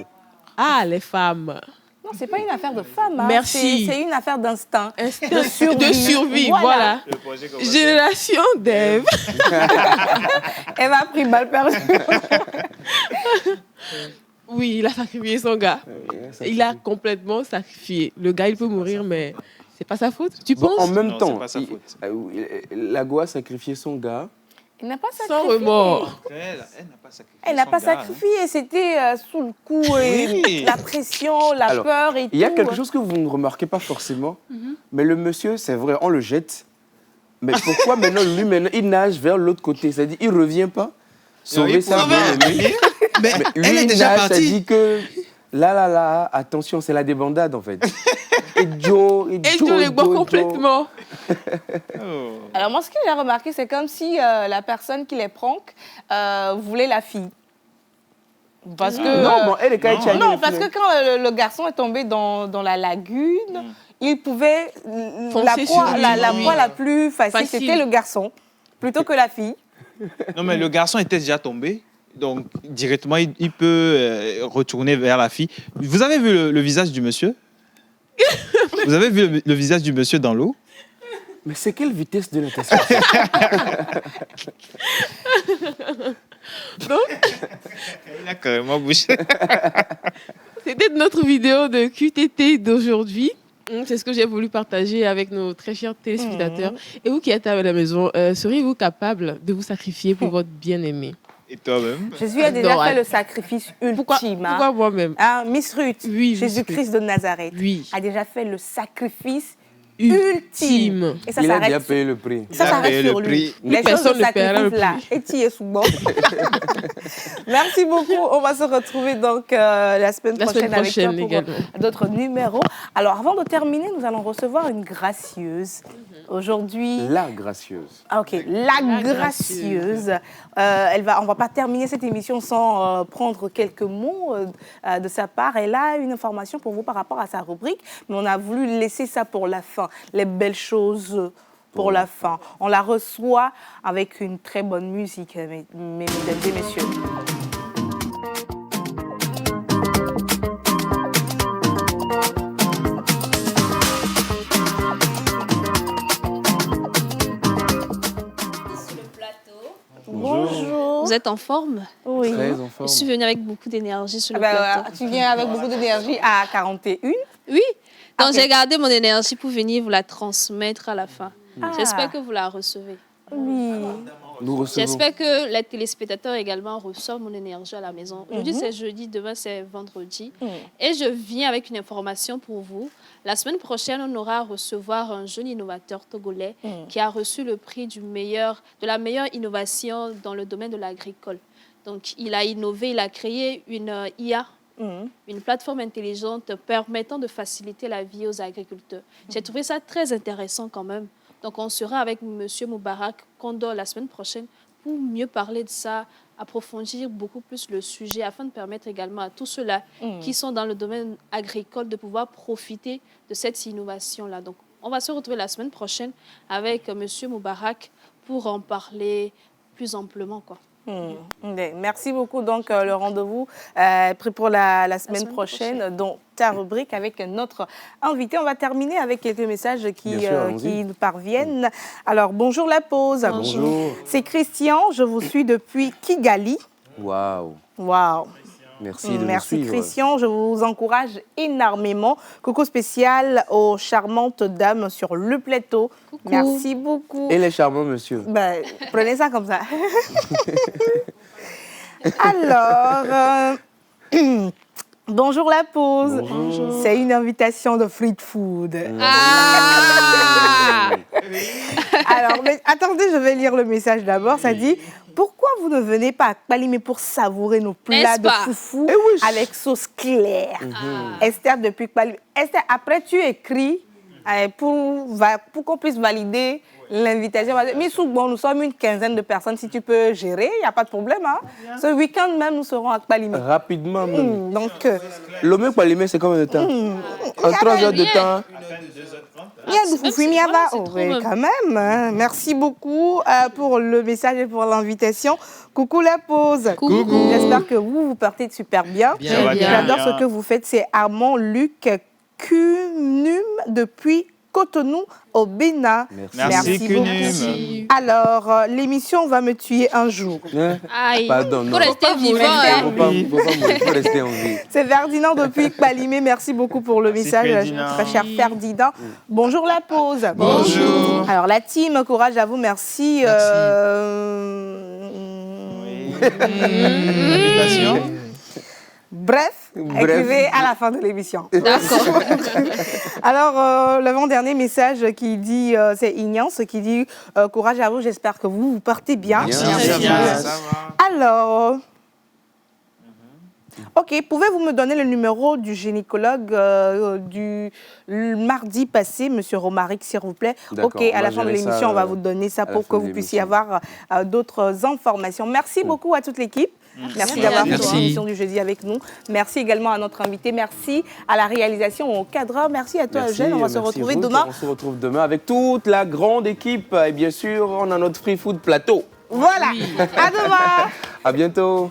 Ah, les femmes. Non, c'est pas une affaire de femme. Hein. Merci. C'est une affaire d'instinct. De survie, voilà. Génération d'Ève. Elle m'a pris mal perdu. Oui, il a sacrifié son gars. Il a complètement sacrifié. Le gars, il peut mourir, mais c'est pas sa faute. Tu Bon, penses? en même Non, temps, c'est pas sa faute. Lago a sacrifié son gars. Elle n'a pas sacrifié. Sans remords. Elle n'a pas sacrifié. Elle n'a son pas gars, hein. sacrifié. C'était sous le coup, Oui. la pression, la Alors, peur et tout. Il y a quelque chose que vous ne remarquez pas forcément, mais le monsieur, c'est vrai, on le jette. Mais pourquoi maintenant, il nage vers l'autre côté? C'est-à-dire, il ne revient pas sauver Oui, sa pour bien-aimée. Mais Lui, elle est il déjà nage, ça partie. dit que Là, attention, c'est la débandade en fait. Et Joe, les boit complètement. Alors moi, ce que j'ai remarqué, c'est comme si la personne qui les prank voulait la fille. Parce que, non, bon, elle est quand même non, parce que quand le garçon est tombé dans la lagune, il pouvait... La proie la plus facile, c'était le garçon, plutôt que la fille. Non, mais le garçon était déjà tombé. Donc, directement, il peut retourner vers la fille. Vous avez vu le visage du monsieur? Vous avez vu le visage du monsieur dans l'eau? Mais c'est quelle vitesse de natation? Donc, il a carrément bouché. C'était notre vidéo de QTT d'aujourd'hui. C'est ce que j'ai voulu partager avec nos très chers téléspectateurs. Et vous qui êtes à la maison, seriez-vous capable de vous sacrifier pour votre bien-aimé? Et toi-même? Jésus a déjà fait le sacrifice ultime. Pourquoi moi-même? Miss Ruth, Jésus-Christ de Nazareth, a déjà fait le sacrifice ultime. Et ça, il a déjà payé le prix. Ça s'arrête sur lui. Les choses de sacrifice là. Et tu es sous bon. Merci beaucoup. On va se retrouver donc la semaine prochaine avec toi pour d'autres numéros. Alors, avant de terminer, nous allons recevoir une gracieuse. Aujourd'hui... La gracieuse. Ah, ok, la gracieuse. On ne va pas terminer cette émission sans prendre quelques mots de sa part. Elle a une information pour vous par rapport à sa rubrique, mais on a voulu laisser ça pour la fin. Les belles choses pour la fin. On la reçoit avec une très bonne musique, mesdames et messieurs. Bonjour. Vous êtes en forme? Oui. Très en forme. Je suis venue avec beaucoup d'énergie sur le plateau. Tu viens avec beaucoup d'énergie à 41? Oui. Donc j'ai gardé mon énergie pour venir vous la transmettre à la fin. J'espère que vous la recevez. Oui. J'espère que les téléspectateurs également reçoivent mon énergie à la maison. Aujourd'hui, c'est jeudi, demain, c'est vendredi. Et je viens avec une information pour vous. La semaine prochaine, on aura à recevoir un jeune innovateur togolais qui a reçu le prix de la meilleure innovation dans le domaine de l'agricole. Donc, il a innové, il a créé une IA, une plateforme intelligente permettant de faciliter la vie aux agriculteurs. J'ai trouvé ça très intéressant quand même. Donc, on sera avec M. Moubarak Kondo la semaine prochaine pour mieux parler de ça, approfondir beaucoup plus le sujet afin de permettre également à tous ceux-là qui sont dans le domaine agricole de pouvoir profiter de cette innovation-là. Donc, on va se retrouver la semaine prochaine avec M. Moubarak pour en parler plus amplement, quoi. Merci beaucoup. Donc, le rendez-vous est pris pour la semaine prochaine, dont ta rubrique avec notre invité. On va terminer avec quelques messages qui nous parviennent. Alors, bonjour la pause. Bonjour. C'est Christian, je vous suis depuis Kigali. Waouh. Waouh. Merci de nous Merci suivre. Christian, je vous encourage énormément. Coucou spécial aux charmantes dames sur le plateau. Coucou. Merci beaucoup. Et les charmants monsieur. Ben, prenez ça comme ça. Alors, bonjour la pause. Bonjour. C'est une invitation de Free Food. Alors, mais attendez, je vais lire le message d'abord. Ça dit... Pourquoi vous ne venez pas à Kpalimé pour savourer nos plats de foufou avec sauce claire? Esther depuis Kpalimé. Esther, après tu écris pour qu'on puisse valider l'invitation. Mais souvent, nous sommes une quinzaine de personnes. Si tu peux gérer, il n'y a pas de problème. Hein? Ce week-end même, nous serons à Kpalimé. Rapidement même. Donc, Lomé Kpalimé, c'est combien de temps? En 3 heures de temps. Il y a du foufou, il y a oui, quand même. Hein. Merci beaucoup pour le message et pour l'invitation. Coucou la pause. Coucou. J'espère que vous partez super bien. J'adore ce que vous faites. C'est Armand Luc Cunum depuis Cotonou au Bénin. Merci beaucoup. Alors, l'émission va me tuer un jour. Aïe. Pardon, non. Faut rester vivant. Faut rester en vie. C'est Ferdinand depuis Kpalimé. Merci beaucoup pour le message, très cher Ferdinand. Bonjour la pause. Bonjour. Alors, la team, courage à vous. Merci. Bref, écrivez à la fin de l'émission. D'accord. Alors, l'avant-dernier message qui dit, c'est Ignance qui dit courage à vous, j'espère que vous partez bien. Bien. Ça va. Alors, Ok, pouvez-vous me donner le numéro du gynécologue du mardi passé, Monsieur Romaric, s'il vous plaît? Ok, à la fin de l'émission, on va vous donner ça pour que vous puissiez avoir d'autres informations. Merci beaucoup à toute l'équipe. Merci d'avoir fait cette émission du jeudi avec nous. Merci également à notre invité. Merci à la réalisation, au cadreur. Merci à toi, Eugène. On va se retrouver demain. On se retrouve demain avec toute la grande équipe. Et bien sûr, on a notre Free Food Plateau. Voilà. À demain. À bientôt.